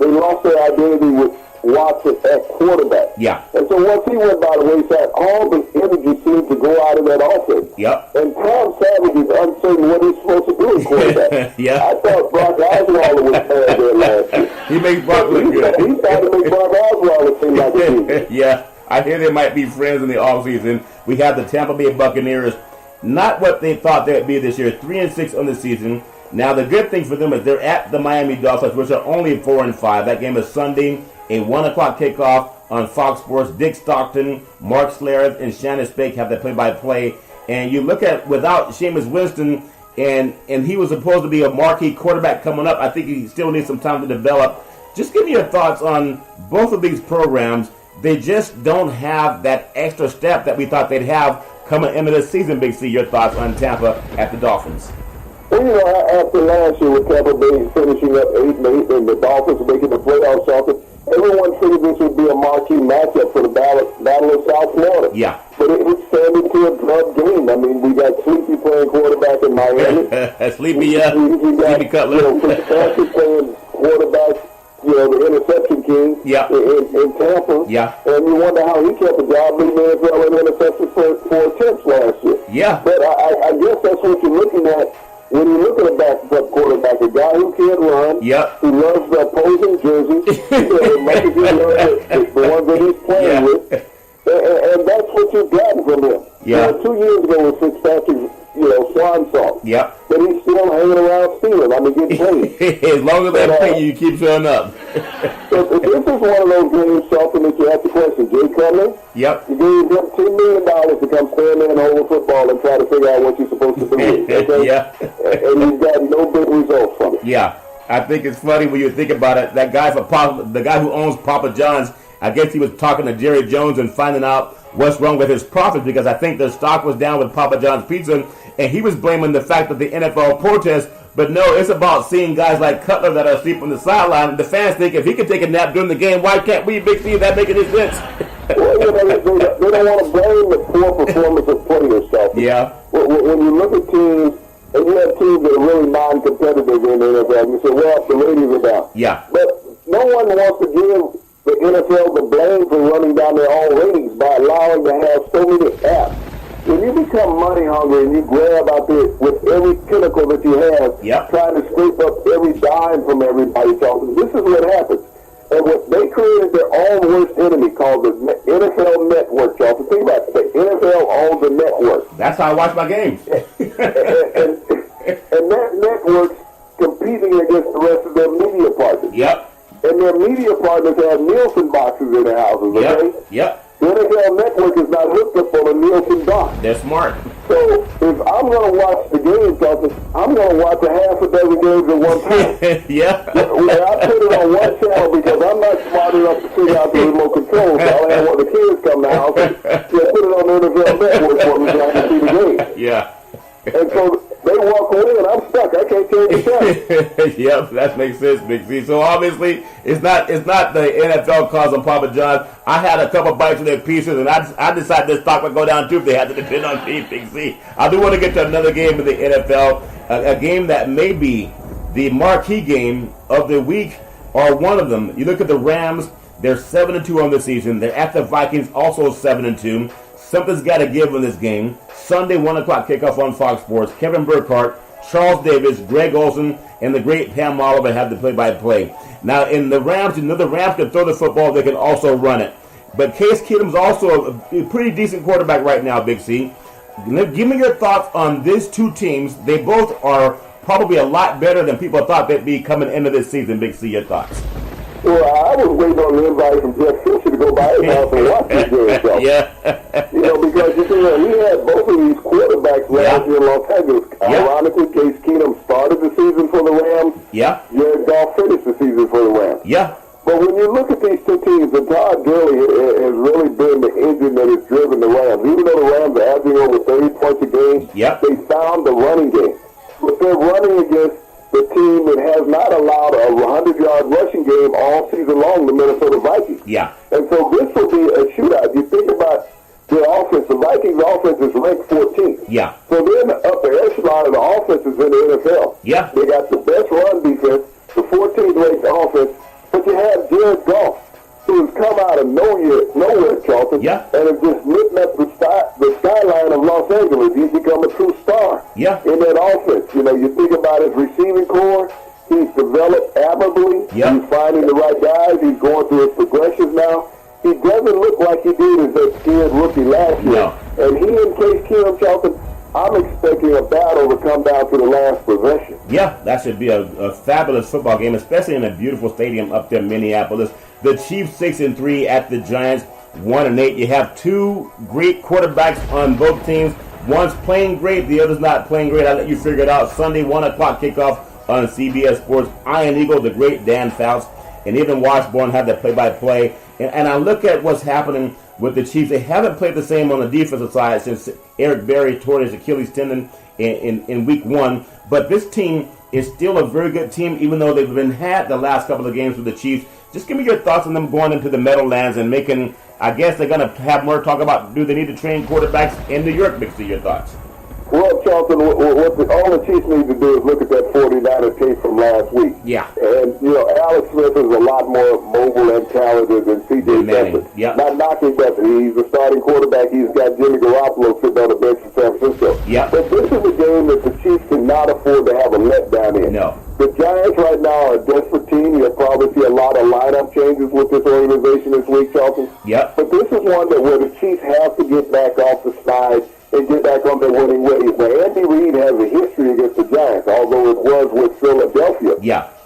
They lost their identity with Watson at quarterback. Yeah. And so once he went by the wayside, all the energy seemed to go out of that offense. Yep. And Tom Savage is uncertain what he's supposed to do at quarterback. I thought Brock Osweiler was bad there last year. He makes Brock look good. He's trying to make Brock Osweiler seem like a team. Yeah. I hear they might be friends in the offseason. We have the Tampa Bay Buccaneers, not what they thought they would be this year, 3-6 on the season. Now, the good thing for them is they're at the Miami Dolphins, which are only 4-5. That game is Sunday, a 1 o'clock kickoff on Fox Sports. Dick Stockton, Mark Schlereth, and Shannon Spake have the play-by-play. And you look at, without Jameis Winston, and he was supposed to be a marquee quarterback coming up, I think he still needs some time to develop. Just give me your thoughts on both of these programs. They just don't have that extra step that we thought they'd have coming into this season, Big C. Your thoughts on Tampa at the Dolphins? Well, after last year with Tampa Bay finishing up 8-8 and the Dolphins making the playoffs, everyone figured this would be a marquee matchup for the Battle of South Florida. Yeah. But it was turned into a drug game. I mean, we got Sleepy playing quarterback in Miami. Sleepy Cutler. Fitzpatrick playing quarterback, the interception king in Tampa. Yeah. And you wonder how he kept a job leading the NFL in interceptions for attempts last year. Yeah. But I guess that's what you're looking at when you look at a backup quarterback, a guy who can't run, who loves the opposing jerseys, as much as he loves the ones that he's playing with. And that's what you've gotten from him. Yeah. 2 years ago with Fitzpatrick, swan song. Yep. But he's still hanging around stealing. I mean, getting paid. As long as they pay you, keep showing up. So this is one of those games, Shelton, that you have to question. Jay Cutler, yep. you gave him $10 million to come stand there and hold the football and try to figure out what you're supposed to do with it. Okay? Yeah. And you've got no big results from it. Yeah. I think it's funny when you think about it. That guy the guy who owns Papa John's, I guess he was talking to Jerry Jones and finding out what's wrong with his profits, because I think the stock was down with Papa John's Pizza, and he was blaming the fact that the NFL protests. But no, it's about seeing guys like Cutler that are asleep on the sideline. And the fans think if he can take a nap during the game, why can't we, Big C? That making any sense? Well, they don't want to blame the poor performance of players, Shelton. Yeah. When you look at teams, and you have teams that are really non-competitive in the NFL, and you say, well, the ratings are down. Yeah. But no one wants to give the NFL the blame for running down their own ratings by allowing to have so many apps. When you become money hungry and you grab out there with every pinnacle that you have, trying to scrape up every dime from everybody, this is what happens. And what they created their own worst enemy called the NFL Network, Charles. Think about it. The NFL owns the network. That's how I watch my games. and that network's competing against the rest of their media partners. Yep. And their media partners have Nielsen boxes in their houses, okay? Yep. The NFL Network is not hooked up on a Nielsen box. They're smart. So if I'm going to watch the game, I'm going to watch a half a dozen games at one time. Yeah. I put it on one channel because I'm not smart enough to figure out the remote control, so I'll have one of the kids come to the house and put it on the NFL Network for me so I can see the game. Yeah. And so they walk away and I'm stuck. I can't change the channel. Yep, that makes sense, Big C. So obviously, it's not the NFL causing Papa John's. I had a couple bites of their pieces, and I decided this stock would go down too if they had to depend on me, Big C. I do want to get to another game in the NFL, a game that may be the marquee game of the week, or one of them. You look at the Rams; they're 7-2 on the season. They're at the Vikings, also 7-2. Something's got to give in this game. Sunday, 1 o'clock kickoff on Fox Sports. Kevin Burkhardt, Charles Davis, Greg Olsen, and the great Pam Oliver have the play-by-play. Now, in the Rams, the Rams can throw the football. They can also run it. But Case Keenum's also a pretty decent quarterback right now, Big C. Give me your thoughts on these two teams. They both are probably a lot better than people thought they'd be coming into this season, Big C. Your thoughts? Well, I was waiting on the invite from Jeff Fisher to go by his house and watch this game. So. Yeah. Because he had both of these quarterbacks last year in Los Angeles. Ironically, Case Keenum started the season for the Rams. Yeah. Jared Goff finished the season for the Rams. Yeah. But when you look at these two teams, the Todd Gurley has really been the engine that has driven the Rams. Even though the Rams are averaging over 30 points a game, they found the running game. But they're running against the team that has not allowed a 100-yard rushing game all season long, the Minnesota Vikings. Yeah. And so this will be a shootout. You think about their offense. The Vikings' offense is ranked 14th. Yeah. So they're in the upper echelon of the offenses in the NFL. Yeah. They got the best run defense, the 14th ranked offense, but you have Jared Goff, who has come out of nowhere, Charlton, and has just lit up the skyline of Los Angeles. He's become a true star in that offense. You think about his receiving core. He's developed admirably. He's finding the right guys. He's going through his progressions now. He doesn't look like he did as that scared rookie last year. And he and Case Keenum, Charlton, I'm expecting a battle to come down to the last possession. Yeah, that should be a fabulous football game, especially in a beautiful stadium up there in Minneapolis. The Chiefs 6-3 at the Giants 1-8. You have two great quarterbacks on both teams. One's playing great, the other's not playing great. I'll let you figure it out. Sunday, 1 o'clock kickoff on CBS Sports. Iron Eagle, the great Dan Fouts, and even Washburn had the play-by-play. And I look at what's happening with the Chiefs. They haven't played the same on the defensive side since Eric Berry tore his Achilles tendon in week 1. But this team is still a very good team, even though they've been had the last couple of games with the Chiefs. Just give me your thoughts on them going into the Meadowlands and making, I guess they're going to have more talk about, do they need to train quarterbacks in New York? Mixed your thoughts. Well, Charlton, all the Chiefs need to do is look at that 49er tape from last week. Yeah. And, Alex Smith is a lot more mobile and talented than C.J. Beathard. Yep. Not knocking Beathard. He's a starting quarterback. He's got Jimmy Garoppolo sitting on the bench in San Francisco. Yep. But this is a game that the Chiefs cannot afford to have a letdown in. No. The Giants right now are a desperate team. You'll probably see a lot of lineup changes with this organization this week, Charlton. Yep. But this is one where the Chiefs have to get back off the slide and get back on their winning ways. Now, Andy Reid has a history against the Giants, although it was with Philadelphia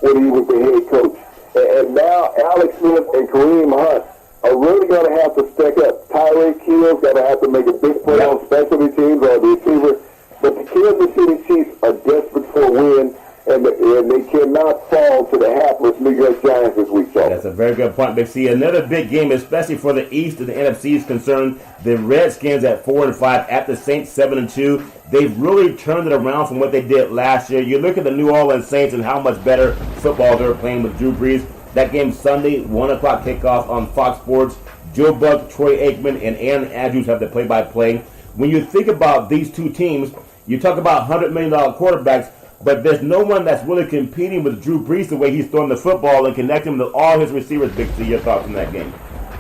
when he was the head coach. And now Alex Smith and Kareem Hunt are really going to have to step up. Tyreek Hill's going to have to make a big play on specialty teams or the receiver. But the Kansas City Chiefs are desperate for a win, and they cannot fall to the hapless New York Giants this week, Charles. That's a very good point, Big C. Another big game, especially for the East and the NFC is concerned. The Redskins at 4-5 at the Saints 7-2. They've really turned it around from what they did last year. You look at the New Orleans Saints and how much better football they're playing with Drew Brees. That game Sunday, 1 o'clock kickoff on Fox Sports. Joe Buck, Troy Aikman, and Aaron Andrews have the play-by-play. When you think about these two teams, you talk about $100 million quarterbacks, but there's no one that's really competing with Drew Brees the way he's throwing the football and connecting with all his receivers. Big C, your thoughts on that game?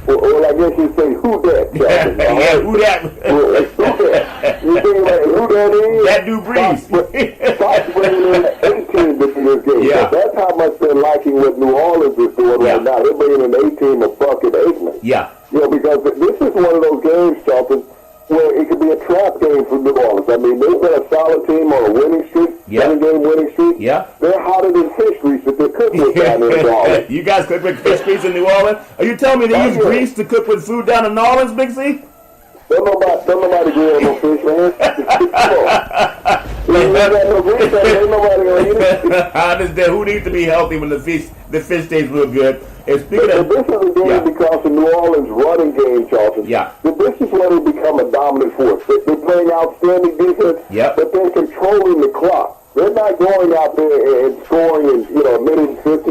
Well, I guess you say, who that? Yeah, who that? Who that? You think like, who that is? That Drew Brees. Fox bringing in 18 to this game. Yeah. So that's how much they're liking what New Orleans is doing right now. They're bringing in 18 of Buck and Aikman. Yeah. Because this is one of those games, Charlton, where it could be a trap game for New Orleans. I mean, they've been a solid team on a winning streak, 7-game winning streak. Yeah. They're hotter than fish grease that they're cooking with down there in New Orleans. You guys cook with fish grease in New Orleans? Are you telling me they use grease to cook with food down in New Orleans, Big C? Don't nobody grill no fish, man. Come on. Ain't nobody gonna eat it. I understand. Who needs to be healthy when the fish tastes real good? And speaking of, this is a game because of New Orleans' running game, Charlton. Yeah. This is where they become a dominant force. They're playing outstanding defense, but they're controlling the clock. They're not going out there and scoring in a minute and 50,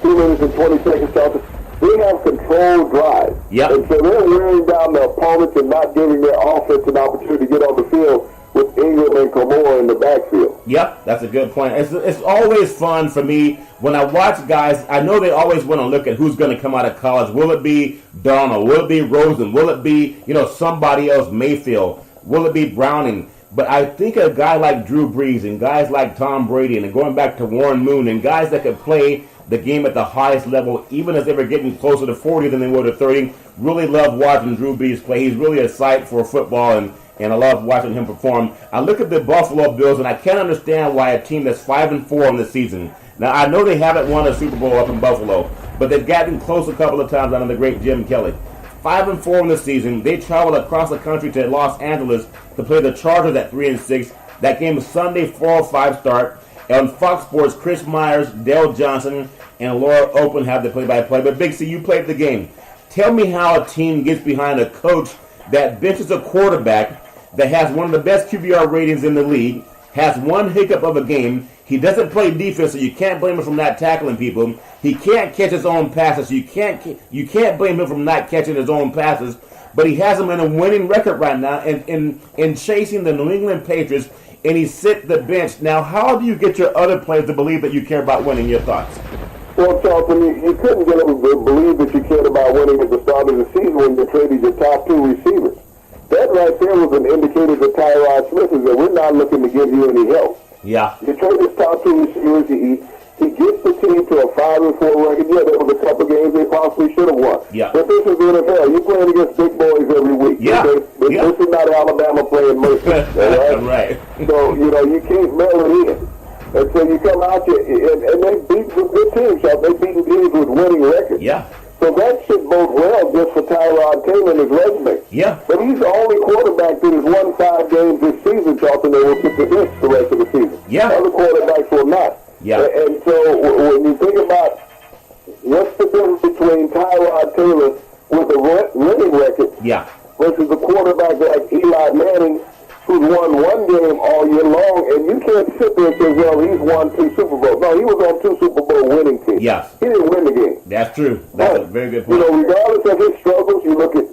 2 minutes and 20 seconds, Charlton. They have controlled drives. And so they're wearing down their opponents and not giving their offense an opportunity to get on the field with Ingram and Kamora in the backfield. Yep, that's a good point. It's always fun for me when I watch guys. I know they always want to look at who's going to come out of college. Will it be Darnold? Will it be Rosen? Will it be somebody else, Mayfield? Will it be Browning? But I think a guy like Drew Brees and guys like Tom Brady and going back to Warren Moon and guys that could play the game at the highest level, even as they were getting closer to 40 than they were to 30, really love watching Drew Brees play. He's really a sight for football, and I love watching him perform. I look at the Buffalo Bills, and I can't understand why a team that's 5-4 in the season. Now, I know they haven't won a Super Bowl up in Buffalo, but they've gotten close a couple of times under the great Jim Kelly. 5-4 in the season. They traveled across the country to Los Angeles to play the Chargers at 3-6. That game was Sunday, 4:05 start. On Fox Sports, Chris Myers, Dale Johnson, and Laura Open have the play-by-play. But Big C, you played the game. Tell me how a team gets behind a coach that benches a quarterback that has one of the best QBR ratings in the league, has one hiccup of a game. He doesn't play defense, so you can't blame him for not tackling people. He can't catch his own passes. You can't blame him for not catching his own passes. But he has him in a winning record right now in chasing the New England Patriots, and he sit the bench. Now, how do you get your other players to believe that you care about winning? Your thoughts? Well, Charlton, you couldn't get them to believe that you cared about winning at the start of the season when you traded your top 2 receivers. That right there was an indicator to Tyrod Smith is that we're not looking to give you any help. Yeah. You trade his top 2 receivers, he gets the team to a 5-4 record. Yeah, there was a couple games they possibly should have won. Yeah. But this is the NFL. You're playing against big boys every week. Yeah. This is not Alabama playing Mercy. Right. So, you can't mail it in. And so you come out here, and they beat some good teams. They beat teams with winning records. Yeah. So that should bode well just for Tyrod Taylor and his resume. Yeah. But he's the only quarterback that has won 5 games this season, Charlton, that will get the bench the rest of the season. Yeah. Other quarterbacks will not. Yeah. And so when you think about, what's the difference between Tyrod Taylor with a winning record versus a quarterback like Eli Manning who's won one game all year long, and you can't sit there and say, well, he's won 2 Super Bowls. No, he was on 2 Super Bowl winning teams. Yes. He didn't win the game. That's true. That's a very good point. You know, regardless of his struggles, you look at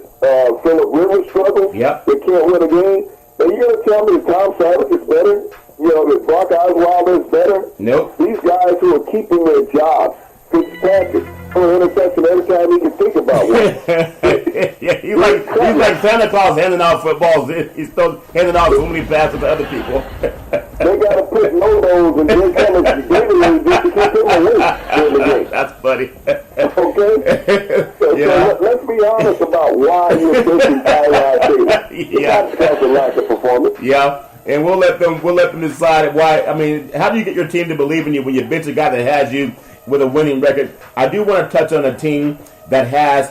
Phillip Rivers' struggles. Yep. They can't win a game. Now, you're going to tell me that Tom Savage is better? You know, that Brock Osweiler is better? Nope. These guys who are keeping their jobs, Fitzpatrick, for an interception every time he can think about one. Yeah, he's like Santa Claus handing out footballs. He's still handing out so many passes to other people. They got to put no-nos and Jay Cummings together just to keep him away during the game. That's funny. Okay? So let's be honest about why you're pushing Tyrod Taylor. It's not because of lack of performance. Yeah. And we'll let them decide why. I mean, how do you get your team to believe in you when you bench a guy that has you with a winning record? I do want to touch on a team that has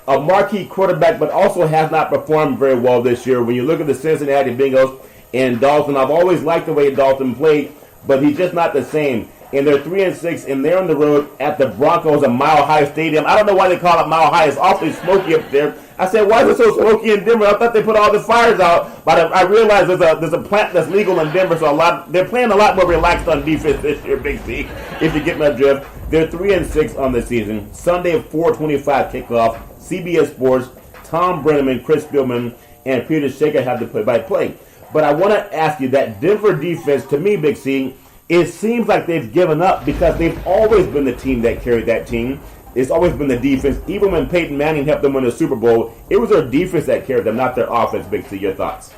a marquee quarterback, but also has not performed very well this year. When you look at the Cincinnati Bengals and Dalton, I've always liked the way Dalton played, but he's just not the same. And they're 3-6, and they're on the road at the Broncos at Mile High Stadium. I don't know why they call it Mile High. It's awfully smoky up there. I said, why is it so smoky in Denver? I thought they put all the fires out, but I realized there's a plant that's legal in Denver, so they're playing a lot more relaxed on defense this year, Big C, if you get my drift. They're 3-6 on the season. Sunday at 4:25 kickoff. CBS Sports, Tom Brenneman, Chris Spielman, and Peter Shaker have the play-by-play. But I want to ask you, that Denver defense, to me, Big C, it seems like they've given up because they've always been the team that carried that team. It's always been the defense. Even when Peyton Manning helped them win the Super Bowl, it was their defense that carried them, not their offense. Big C, your thoughts?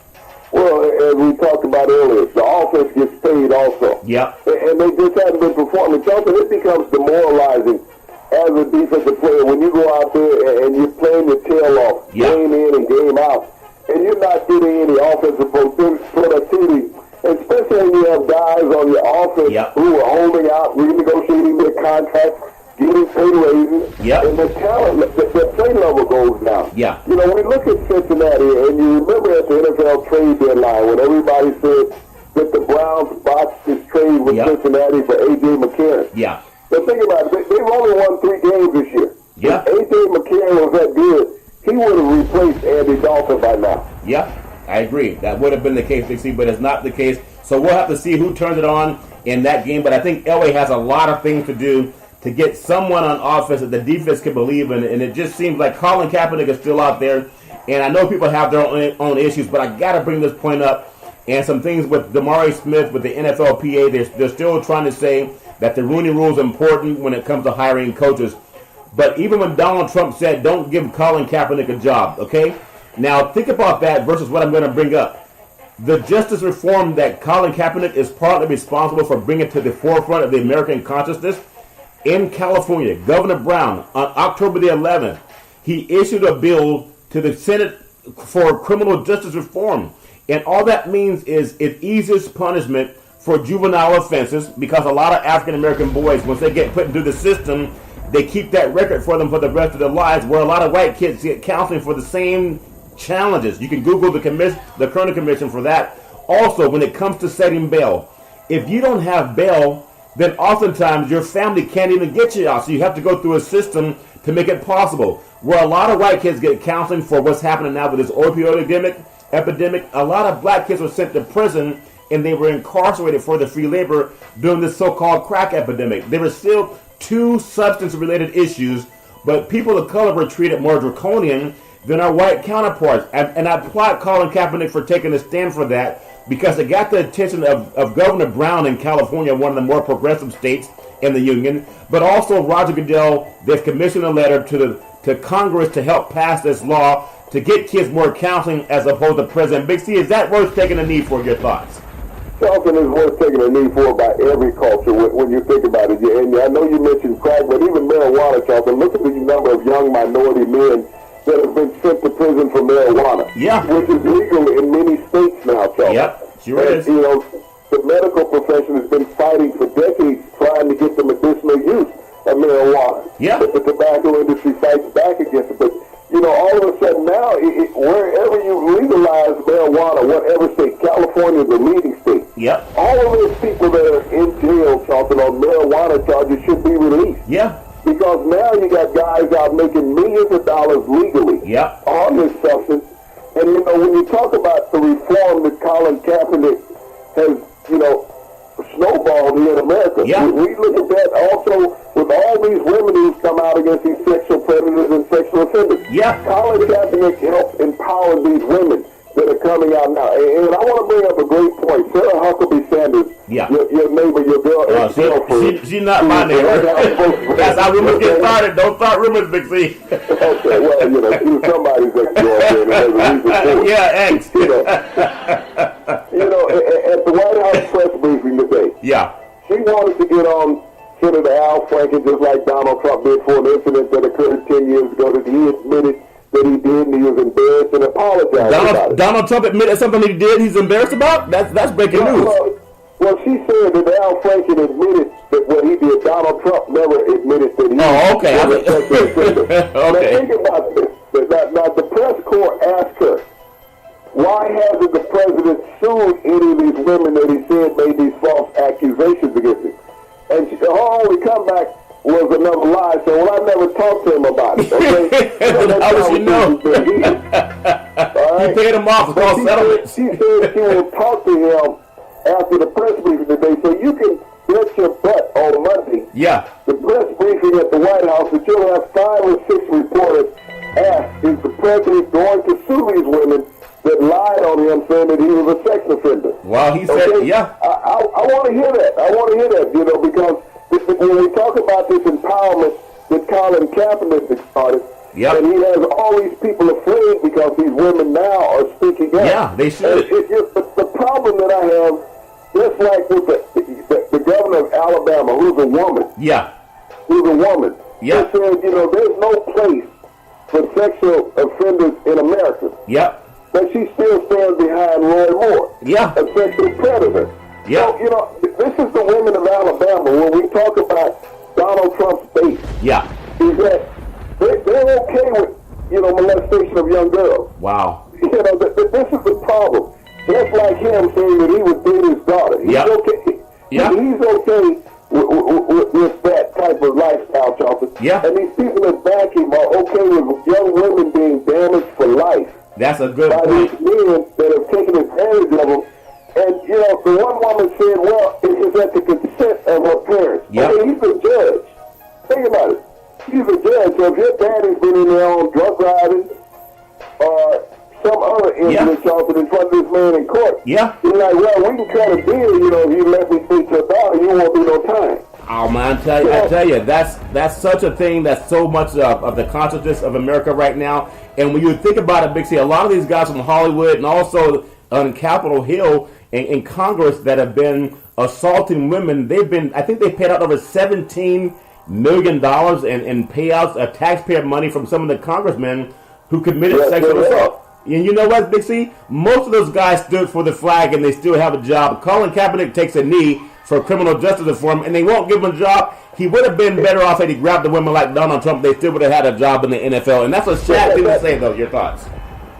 Well, as we talked about earlier, the offense gets paid also. Yep. And they just haven't been performing. Something it becomes demoralizing as a defensive player when you go out there and you're playing your tail off, game in and game out, and you're not getting any offensive productivity, especially when you have guys on your offense who are holding out, renegotiating their contracts, getting pay raises, and the talent, the play level goes down. Yeah. You know, we look at Cincinnati, and you remember at the NFL trade deadline when everybody said that the Browns botched this trade with Cincinnati for A.J. McCarron. Yeah. But think about it. They've only won 3 games this year. Yeah. If A.J. McCarron was that good, he would have replaced Andy Dalton by now. Yeah, I agree. That would have been the case, Big C, but it's not the case. So we'll have to see who turns it on in that game. But I think Elway has a lot of things to do to get someone on offense that the defense can believe in. And it just seems like Colin Kaepernick is still out there. And I know people have their own issues, but I got to bring this point up. And some things with Damari Smith, with the NFLPA, they're still trying to say that the Rooney Rule is important when it comes to hiring coaches. But even when Donald Trump said, don't give Colin Kaepernick a job, okay? Now, think about that versus what I'm going to bring up. The justice reform that Colin Kaepernick is partly responsible for bringing to the forefront of the American consciousness. In California, Governor Brown, on October the 11th, he issued a bill to the Senate for criminal justice reform. And all that means is it eases punishment for juvenile offenses, because a lot of African-American boys, once they get put into the system, they keep that record for them for the rest of their lives, where a lot of white kids get counseling for the same challenges. You can Google the Kerner Commission for that. Also, when it comes to setting bail, if you don't have bail, then oftentimes your family can't even get you out. So you have to go through a system to make it possible. Where a lot of white kids get counseling for what's happening now with this opioid epidemic, a lot of black kids were sent to prison and they were incarcerated for the free labor during this so-called crack epidemic. There were still 2 substance-related issues, but people of color were treated more draconian than our white counterparts. And I applaud Colin Kaepernick for taking a stand for that, because it got the attention of Governor Brown in California, one of the more progressive states in the union, but also Roger Goodell. They've commissioned a letter to Congress to help pass this law to get kids more counseling as opposed to prison. Big C, is that worth taking a knee for? Your thoughts? Something is worth taking a knee for by every culture when you think about it. And I know you mentioned crack, but even marijuana, Charlton. Look at the number of young minority men that have been sent to prison for marijuana, which is legal in many states now, Charlton. Yep, sure is. You know, the medical profession has been fighting for decades trying to get the medicinal use of marijuana. Yeah. But the tobacco industry fights back against it. But, you know, all of a sudden now, wherever you legalize marijuana, whatever state, California is the leading state. Yep. All of those people that are in jail, Charlton, on marijuana charges should be released. Yeah. Because now you snowballed here in America. Yeah. We look at that also with all these women who've come out against these sexual predators and sexual offenders. Yeah. Colin Kaepernick helps empower these women that are coming out now. And I want to bring up a great point. Sarah Huckabee Sanders, Yeah. your neighbor, your girl, ex-girlfriend. She's not my neighbor. That's how rumors get started. Don't start rumors, Big C. Okay, well, she was somebody's ex-girlfriend, and there's a reason for it. Yeah, ex. At the White House press briefing today, Yeah. she wanted to get on Senator Al Franken just like Donald Trump did for an incident that occurred 10 years ago that he admitted that he did, and he was embarrassed and apologized about it. Donald Trump admitted something he did he's embarrassed about? That's breaking news. Well, she said that Al Franken admitted that what he did. Donald Trump never admitted that he okay. was a sexual offender. Okay. Now think about this. Now the press corps asked her, why hasn't the president sued any of these women that he said made these false accusations against him? And her only comeback was another lie, so I never talked to him about it. Okay? How does she know? All right? You paid him off for false settlement. She said she will talk to him after the press briefing today, so you can bet your butt on Monday. Yeah. The press briefing at the White House that you'll have 5 or 6 reporters ask, is the president going to sue these women that lied on him saying that he was a sex offender? Well, he said, yeah. I want to hear that. I want to hear that, because when we talk about this empowerment that Colin Kaepernick started, Yep. and he has all these people afraid because these women now are speaking up. Yeah, they should. The problem that I have, just like with the governor of Alabama, who's a woman. Yeah. Who's a woman. Yeah. He said, there's no place for sexual offenders in America. Yep. But she still stands behind Roy Moore. Yeah. A sexual predator. Yeah. So, this is the women of Alabama. When we talk about Donald Trump's base, Yeah. is that they're okay with, molestation of young girls. Wow. This is the problem. Just like him saying that he would date his daughter. He's okay. Yeah. He's okay with that type of lifestyle, Charlton. Yeah. And these people that back him are okay with young women being damaged for life. That's a good by point. these men that have taken advantage of them. And, the one woman said, well, it was at the consent of her parents. Yep. Okay, he's a judge. Think about it. He's a judge, so if your daddy's been in there on drug riding or some other incident, Charlton, in front of this man in court, Yeah. he's like, well, we can cut a deal, if you let me speak to your daughter, you won't be no time. Oh man, I tell you, that's such a thing. That's so much of the consciousness of America right now. And when you think about it, Big C, a lot of these guys from Hollywood and also on Capitol Hill in Congress that have been assaulting women, I think they paid out over $17 million in payouts of taxpayer money from some of the congressmen who committed sexual assault. And you know what, Big C? Most of those guys stood for the flag and they still have a job. Colin Kaepernick takes a knee for criminal justice reform, and they won't give him a job. He would have been better off had he grabbed a woman like Donald Trump. They still would have had a job in the NFL. And that's a sad thing to say, though. Your thoughts?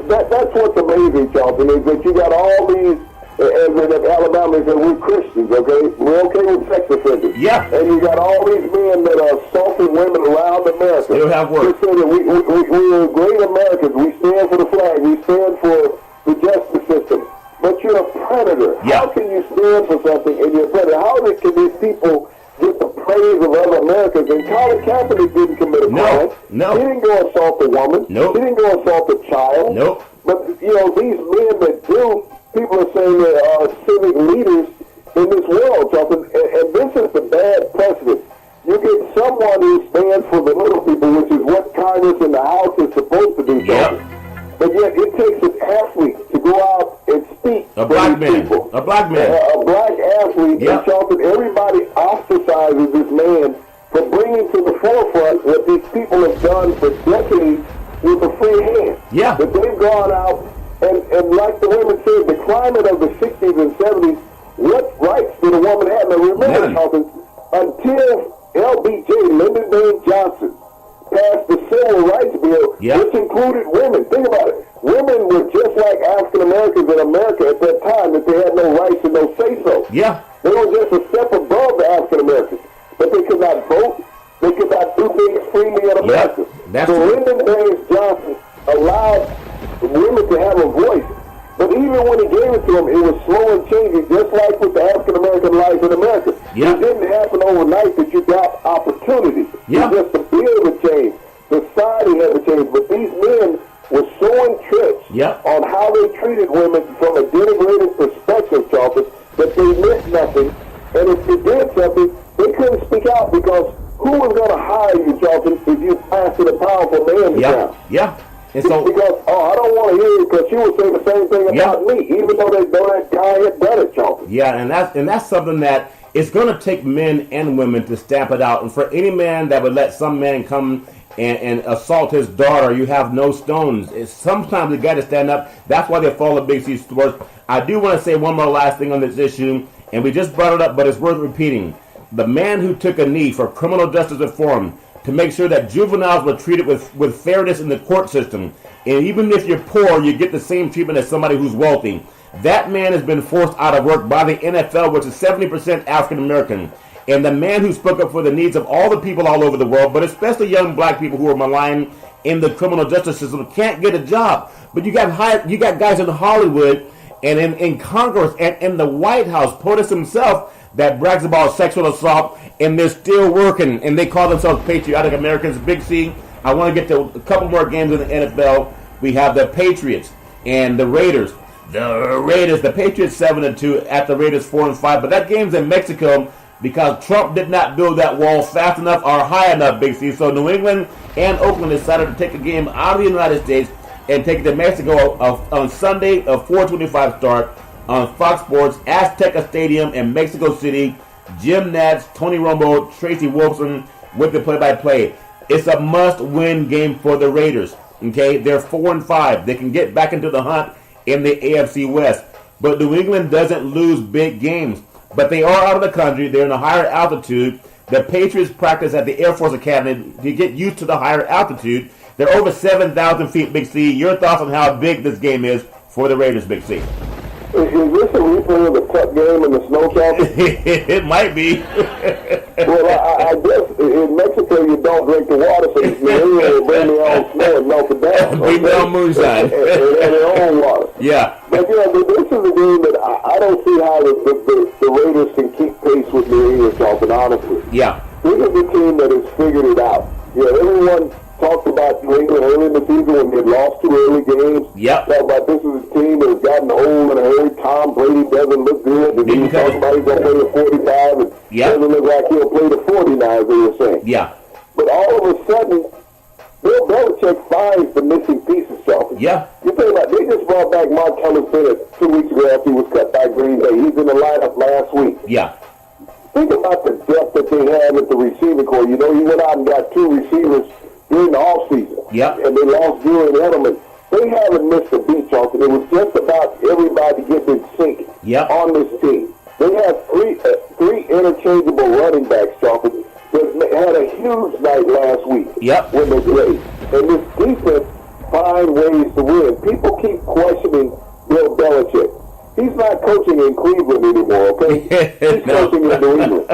That's what's amazing, Charlton, is that you got all these, as in Alabama, that we're Christians, okay? We're okay with sex offenders. Yeah. And you got all these men that are assaulting women around America. Still have work. They say that we're great Americans. We stand for the flag. We stand for the justice system. But you're a predator. Yeah. How can you stand for something and you're a predator? How can these people get the praise of other Americans? And Colin Kaepernick didn't commit a crime. No. He didn't go assault a woman. Nope. He didn't go assault a child. Nope. But, these men that do, people are saying they are civic leaders in this world, Justin. And this is the bad precedent. You get someone who stands for the little people, which is what Congress and the House is supposed to do, Justin. Yep. But yet it takes an athlete to go out and speak A for black these man. people. A black man. A black athlete. Yep. And Charlton, everybody ostracizes this man for bringing to the forefront what these people have done for decades with a free hand. Yeah. That they've gone out and like the women said, the climate of the 60s and 70s, what rights did a woman have? Now remember, None. Charlton, until LBJ, Lyndon Baines Johnson, passed the Civil Rights Bill, Yep. which included women. Think about it. Women were just like African Americans in America at that time, that they had no rights and no say-so. Yeah. They were just a step above the African Americans. But they could not vote. They could not do things freely in America. That's so true. Lyndon Baines Johnson allowed women to have a voice. But even when he gave it to him, it was slow and changing, just like with the African-American life in America. Yep. It didn't happen overnight that you got opportunity. Yep. Just to be able to change. Society had to change. But these men were so entrenched Yep. on how they treated women from a denigrated perspective, Charles, that they meant nothing. And if you did something, they couldn't speak out because who was going to hire you, Charlton, if you passed a powerful man to town? Yeah. And so, because, I don't want to hear you because she would say the same thing about me, even though that guy had done it, Charlton. Yeah, and that's something that it's going to take men and women to stamp it out. And for any man that would let some man come and assault his daughter, you have no stones. Sometimes you got to stand up. That's why they follow Big C Sports. I do want to say one more last thing on this issue, and we just brought it up, but it's worth repeating. The man who took a knee for criminal justice reform to make sure that juveniles were treated with fairness in the court system, and even if you're poor, you get the same treatment as somebody who's wealthy. That man has been forced out of work by the NFL, which is 70% African American. And the man who spoke up for the needs of all the people all over the world, but especially young black people who are maligned in the criminal justice system, can't get a job. But you got guys in Hollywood and in Congress and in the White House, POTUS himself, that brags about sexual assault, and they're still working, and they call themselves patriotic Americans. Big C, I want to get to a couple more games in the NFL. We have the Patriots and the Raiders. The Patriots 7-2 at the Raiders 4-5, but that game's in Mexico because Trump did not build that wall fast enough or high enough, Big C. So New England and Oakland decided to take a game out of the United States and take it to Mexico on Sunday, a 4:25 start on Fox Sports, Azteca Stadium in Mexico City. Jim Nantz, Tony Romo, Tracy Wolfson with the play-by-play. It's a must-win game for the Raiders. Okay, they're 4-5. They can get back into the hunt in the AFC West. But New England doesn't lose big games. But they are out of the country. They're in a higher altitude. The Patriots practice at the Air Force Academy to get used to the higher altitude. They're over 7,000 feet, Big C. Your thoughts on how big this game is for the Raiders, Big C? Is this a replay of the Cup game in the snow, Charlton? It might be. Well, I guess in Mexico you don't drink the water, so you will bring their own snow and melt it down. Bring their own moonshine. And their own water. Yeah. But, this is a game that I don't see how the Raiders can keep pace with New England, Charlton, honestly. Yeah. This is a team that has figured it out. Everyone talked about New England early in the season when they lost 2 early games. Yep. Talked about this is a team that has gotten old in a hurry. Tom Brady doesn't look good. And he talked about he's going to play the 45 and doesn't look like he'll play the 49, as they were saying. Yeah. But all of a sudden, Bill Belichick finds the missing pieces, Charlton. Yeah. You think about, they just brought back Mark Bennett 2 weeks ago after he was cut by Green Bay. He's in the lineup last week. Yeah. Think about the depth that they have at the receiving corps. He went out and got 2 receivers during the offseason. Yep. And they lost Julian Edelman. They haven't missed a beat, Charlton. It was just about everybody getting in sync on this team. They have three interchangeable running backs, Charlton, that had a huge night last week when they played. And this defense find ways to win. People keep questioning Bill Belichick. He's not coaching in Cleveland anymore, okay? He's coaching in New England.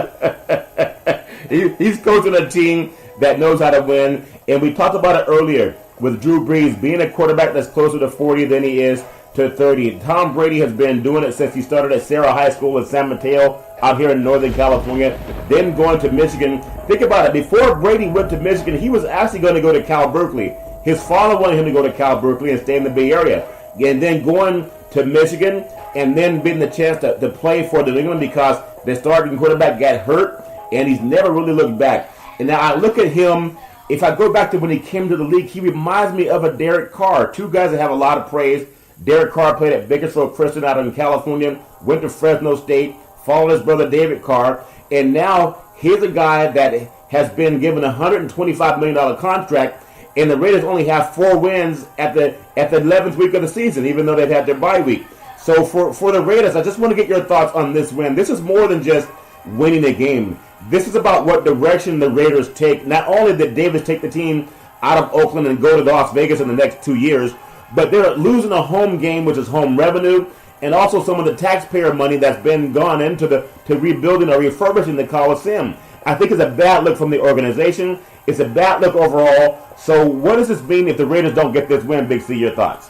He's coaching a team that knows how to win. And we talked about it earlier with Drew Brees being a quarterback that's closer to 40 than he is to 30. Tom Brady has been doing it since he started at Sarah High School in San Mateo out here in Northern California, then going to Michigan. Think about it. Before Brady went to Michigan, he was actually going to go to Cal Berkeley. His father wanted him to go to Cal Berkeley and stay in the Bay Area. And then going to Michigan and then getting the chance to play for New England because the starting quarterback got hurt, and he's never really looked back. And now I look at him, if I go back to when he came to the league, he reminds me of a Derek Carr. 2 guys that have a lot of praise. Derek Carr played at Bakersfield Christian out in California, went to Fresno State, followed his brother David Carr, and now here's a guy that has been given a $125 million contract, and the Raiders only have 4 wins at the 11th week of the season, even though they've had their bye week. So for the Raiders, I just want to get your thoughts on this win. This is more than just winning a game. This is about what direction the Raiders take. Not only did Davis take the team out of Oakland and go to Las Vegas in the next 2 years, but they're losing a home game, which is home revenue, and also some of the taxpayer money that's been gone into to rebuilding or refurbishing the Coliseum. I think it's a bad look from the organization. It's a bad look overall. So what does this mean if the Raiders don't get this win, Big C? Your thoughts?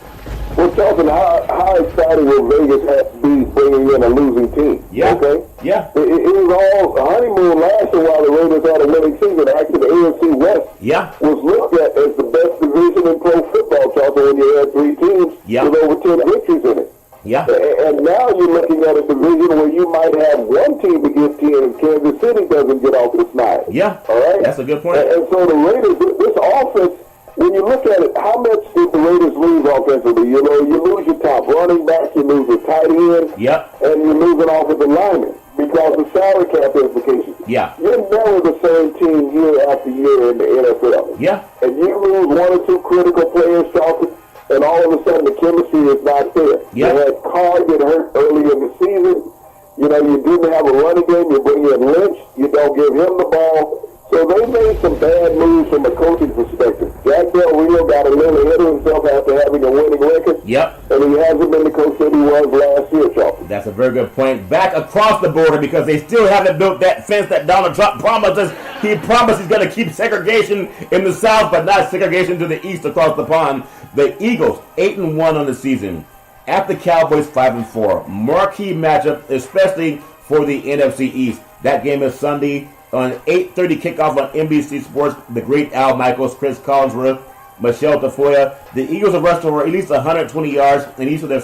Well, Charleston, how excited will Vegas have to be bringing in a losing team? Yeah. Okay? Yeah. It was all a honeymoon last year while the Raiders had a winning season. Actually, the AFC West was looked at as the best division in pro football, Charleston, when you had 3 teams with over 10 victories in it. Yeah. And now you're looking at a division where you might have one team to get 10 and Kansas City doesn't get off the snide. Yeah. All right? That's a good point. And so the Raiders, this offense, when you look at it, how much did the Raiders lose offensively? You know, you lose your top running back, you lose your tight end, and you lose an offensive lineman because of salary cap implications. Yeah. You're never the same team year after year in the NFL. Yeah. And you lose 1 or 2 critical players, Charleston, and all of a sudden the chemistry is not there. Yeah. You had Carr get hurt early in the season. You know, you didn't have a running game. You bring in Lynch. You don't give him the ball. So they made some bad moves from a coaching perspective. Jack Del Rio got a little ahead of himself after having a winning record. Yep. And he hasn't been the coach that he was last year, Charleston. That's a very good point. Back across the border, because they still haven't built that fence that Donald Trump promises. He promised he's going to keep segregation in the South, but not segregation to the east across the pond. The Eagles, 8-1 on the season. At the Cowboys, 5-4. Marquee matchup, especially for the NFC East. That game is Sunday on 8:30 kickoff on NBC Sports. The great Al Michaels, Chris Collinsworth, Michelle Tafoya. The Eagles have rushed for at least 120 yards in each of their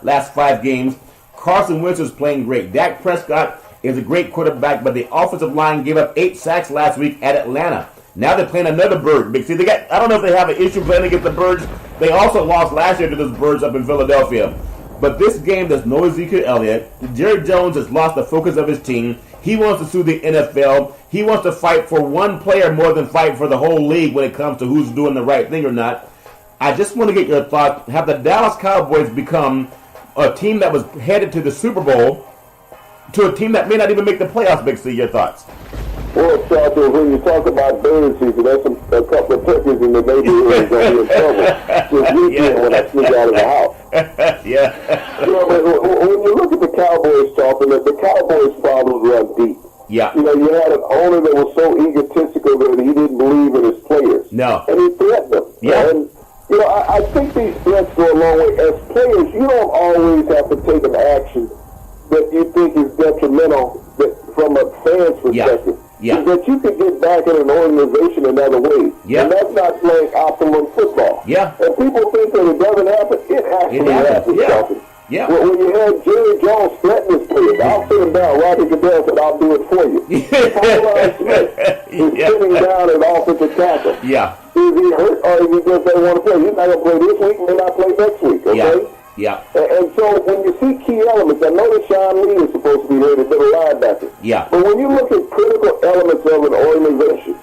last 5 games. Carson Wentz is playing great. Dak Prescott is a great quarterback, but the offensive line gave up 8 sacks last week at Atlanta. Now they're playing another bird. See, I don't know if they have an issue playing against the Birds. They also lost last year to those Birds up in Philadelphia. But this game, there's no Ezekiel Elliott. Jerry Jones has lost the focus of his team. He wants to sue the NFL. He wants to fight for one player more than fight for the whole league when it comes to who's doing the right thing or not. I just want to get your thoughts. Have the Dallas Cowboys become a team that was headed to the Super Bowl to a team that may not even make the playoffs, Big C? Your thoughts? Well, Charles, when you talk about bird season, there's a couple of turkeys in the neighborhood who's going to be in trouble this weekend when I sneak out of the house. Yeah. You know, when you look at the Cowboys, Charles, the Cowboys' problems run deep. Yeah. You know, you had an owner that was so egotistical that he didn't believe in his players. No. And he threatened them. Yeah. And, you know, I think these threats go a long way. As players, you don't always have to take an action that you think is detrimental from a fan's perspective. Yeah. That you could get back in an organization in other ways. Yeah. And that's not playing optimum football. Yeah. And people think that it doesn't happen. It actually happens. Yeah. Yeah. When you had Jerry Jones threaten his players, I'll sit him down. Roger Goodell said, I'll do it for you. Paul Smith is sitting down at offensive tackle. Yeah. Is he hurt or is he just doesn't want to play? He's not going to play this week, may not play next week, okay? Yeah. And so when you see key elements, I know that Sean Lee is supposed to be here, the middle linebacker. Yeah. But when you look at critical elements of an organization,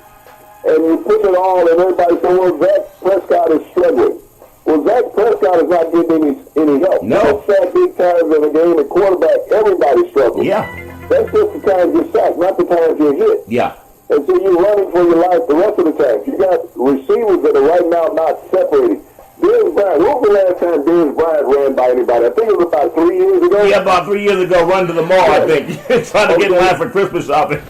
and you put it all, and everybody says, well, Dak Prescott is struggling. Well, Dak Prescott is not getting any help. No. He's sacked big times in a game at quarterback. Everybody's struggling. Yeah. That's just the times you're sacked, not the times you're hit. Yeah. And so you're running for your life the rest of the time. You got receivers that are right now not separated. Dez Bryant, when was the last time Dez Bryant ran by anybody? I think it was about 3 years ago. Yeah, about 3 years ago, run to the mall, I think. Trying to get in line for Christmas shopping.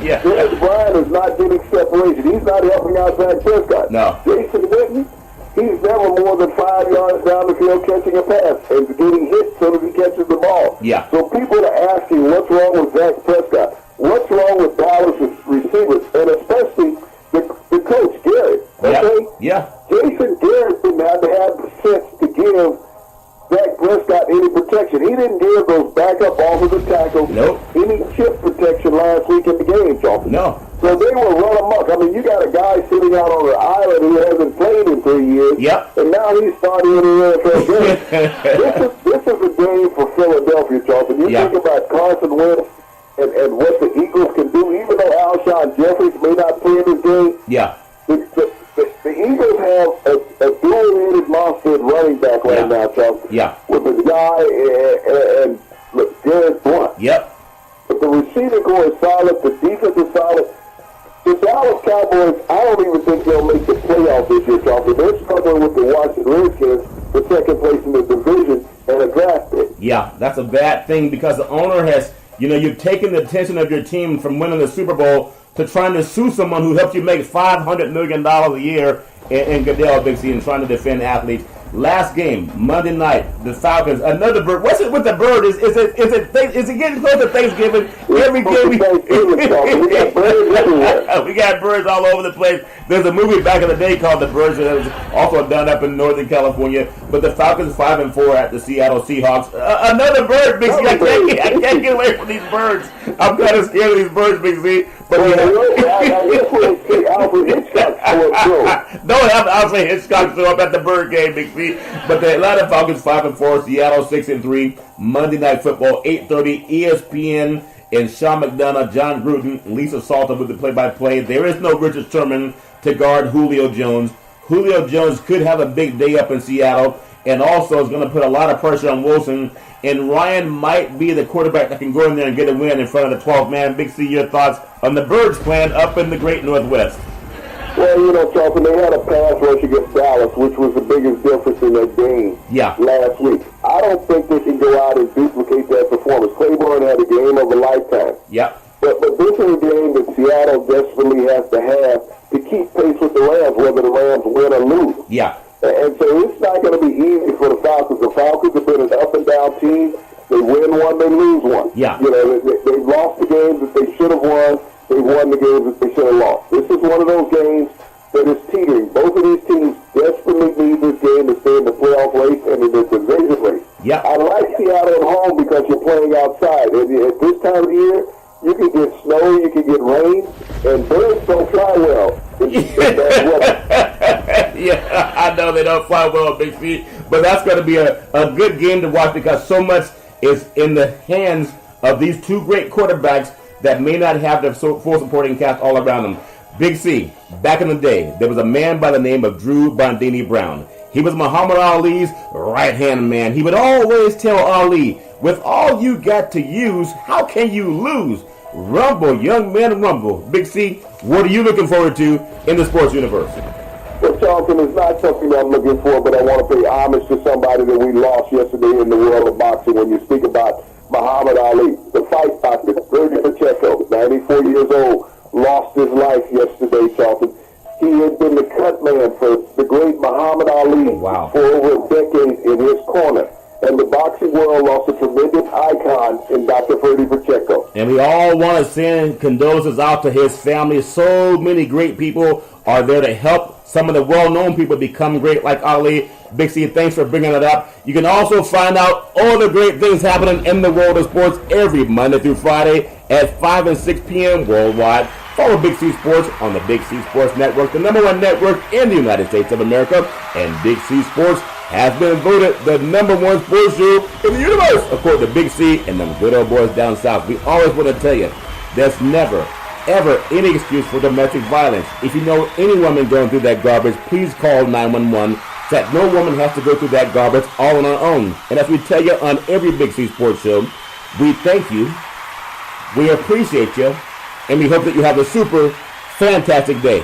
Yeah. Dez Bryant is not getting separation. He's not helping out Dak Prescott. No. Jason Witten, he's never more than 5 yards down the field catching a pass and getting hit so that he catches the ball. Yeah. So people are asking, what's wrong with Dak Prescott? What's wrong with Dallas' receivers? And especially the coach, Garrett. Okay? Yeah. Jason Garrett didn't have to have the sense to give Dak Prescott any protection. He didn't give those backup offensive tackles any chip protection last week in the game, Charles. No. So they will run amok. I mean, you got a guy sitting out on the island who hasn't played in 3 years. Yep. And now he's starting in the NFL game. This is a game for Philadelphia, Charles. You think about Carson Wentz and what the Eagles can do, even though Alshon Jeffries may not play in this game. Yeah. The Eagles have a dual-headed monster at running back right now, Charles. Yeah. With the guy and Garrett Blunt. Yep. But the receiving core is solid. The defense is solid. The Dallas Cowboys, I don't even think they'll make the playoffs this year, Charles. They're struggling with the Washington Redskins for second place in the division and a draft pick. Yeah, that's a bad thing because the owner has, you've taken the attention of your team from winning the Super Bowl to trying to sue someone who helped you make $500 million a year in Goodell, Big C, and trying to defend athletes. Last game, Monday night, the Falcons. Another bird. What's it with the bird? Is it getting close to Thanksgiving? Every game we got birds everywhere. We got birds all over the place. There's a movie back in the day called The Birds that was also done up in Northern California. But the Falcons 5-4 at the Seattle Seahawks. Another bird, Big C. I can't get away from these birds. I'm kind of scared of these birds, Big C. But I guess we'll see Alfred Hitchcock show up too. Don't have Alfred Hitchcock show up at the bird game, Big C. But the Atlanta Falcons 5-4, Seattle 6-3. Monday Night Football 8:30, ESPN, and Sean McDonough, John Gruden, Lisa Salter with the play-by-play. There is no Richard Sherman to guard Julio Jones. Julio Jones could have a big day up in Seattle, and also is going to put a lot of pressure on Wilson. And Ryan might be the quarterback that can go in there and get a win in front of the 12th man. Big C, your thoughts on the Birds playing up in the Great Northwest? Well, Charlton, they had a pass rush against Dallas, which was the biggest difference in that game last week. I don't think they can go out and duplicate that performance. Claiborne had a game of a lifetime. Yeah. But this is a game that Seattle desperately has to have to keep pace with the Rams, whether the Rams win or lose. Yeah. And so it's not going to be easy for the Falcons. The Falcons have been an up-and-down team. They win one, they lose one. Yeah. They've lost the games that they should have won. They won the games that they should have lost. This is one of those games that is teetering. Both of these teams desperately need this game to stay in the playoff race and in the division race. Yeah. I like Seattle at home because you're playing outside. And at this time of the year, you can get snow, you can get rain, and birds don't fly well. Yeah, I know they don't fly well, Big C, but that's going to be a good game to watch because so much is in the hands of these two great quarterbacks that may not have the full supporting cast all around them. Big C, back in the day, there was a man by the name of Drew Bondini Brown. He was Muhammad Ali's right-hand man. He would always tell Ali, with all you got to use, how can you lose? Rumble, young man, rumble. Big C, what are you looking forward to in the sports universe? Well, Charlton, it's not something that I'm looking for, but I want to pay homage to somebody that we lost yesterday in the world of boxing when you speak about Muhammad Ali, the fight doctor, Fergie Pacheco, 94 years old, lost his life yesterday, Charlton. He had been the cut man for the great Muhammad Ali for over a decade in his corner. And the boxing world lost a tremendous icon in Dr. Fergie Pacheco. And we all want to send condolences out to his family. So many great people are there to help some of the well-known people become great like Ali. Big C, thanks for bringing it up. You can also find out all the great things happening in the world of sports every Monday through Friday at 5 and 6 p.m. worldwide. Follow Big C Sports on the Big C Sports Network, the #1 network in the United States of America. And Big C Sports has been voted the #1 sports show in the universe, according to Big C and them good old boys down south. We always want to tell you, there's never, ever any excuse for domestic violence. If you know any woman going through that garbage, please call 911. That no woman has to go through that garbage all on her own. And as we tell you on every Big C Sports show, we thank you, we appreciate you, and we hope that you have a super fantastic day.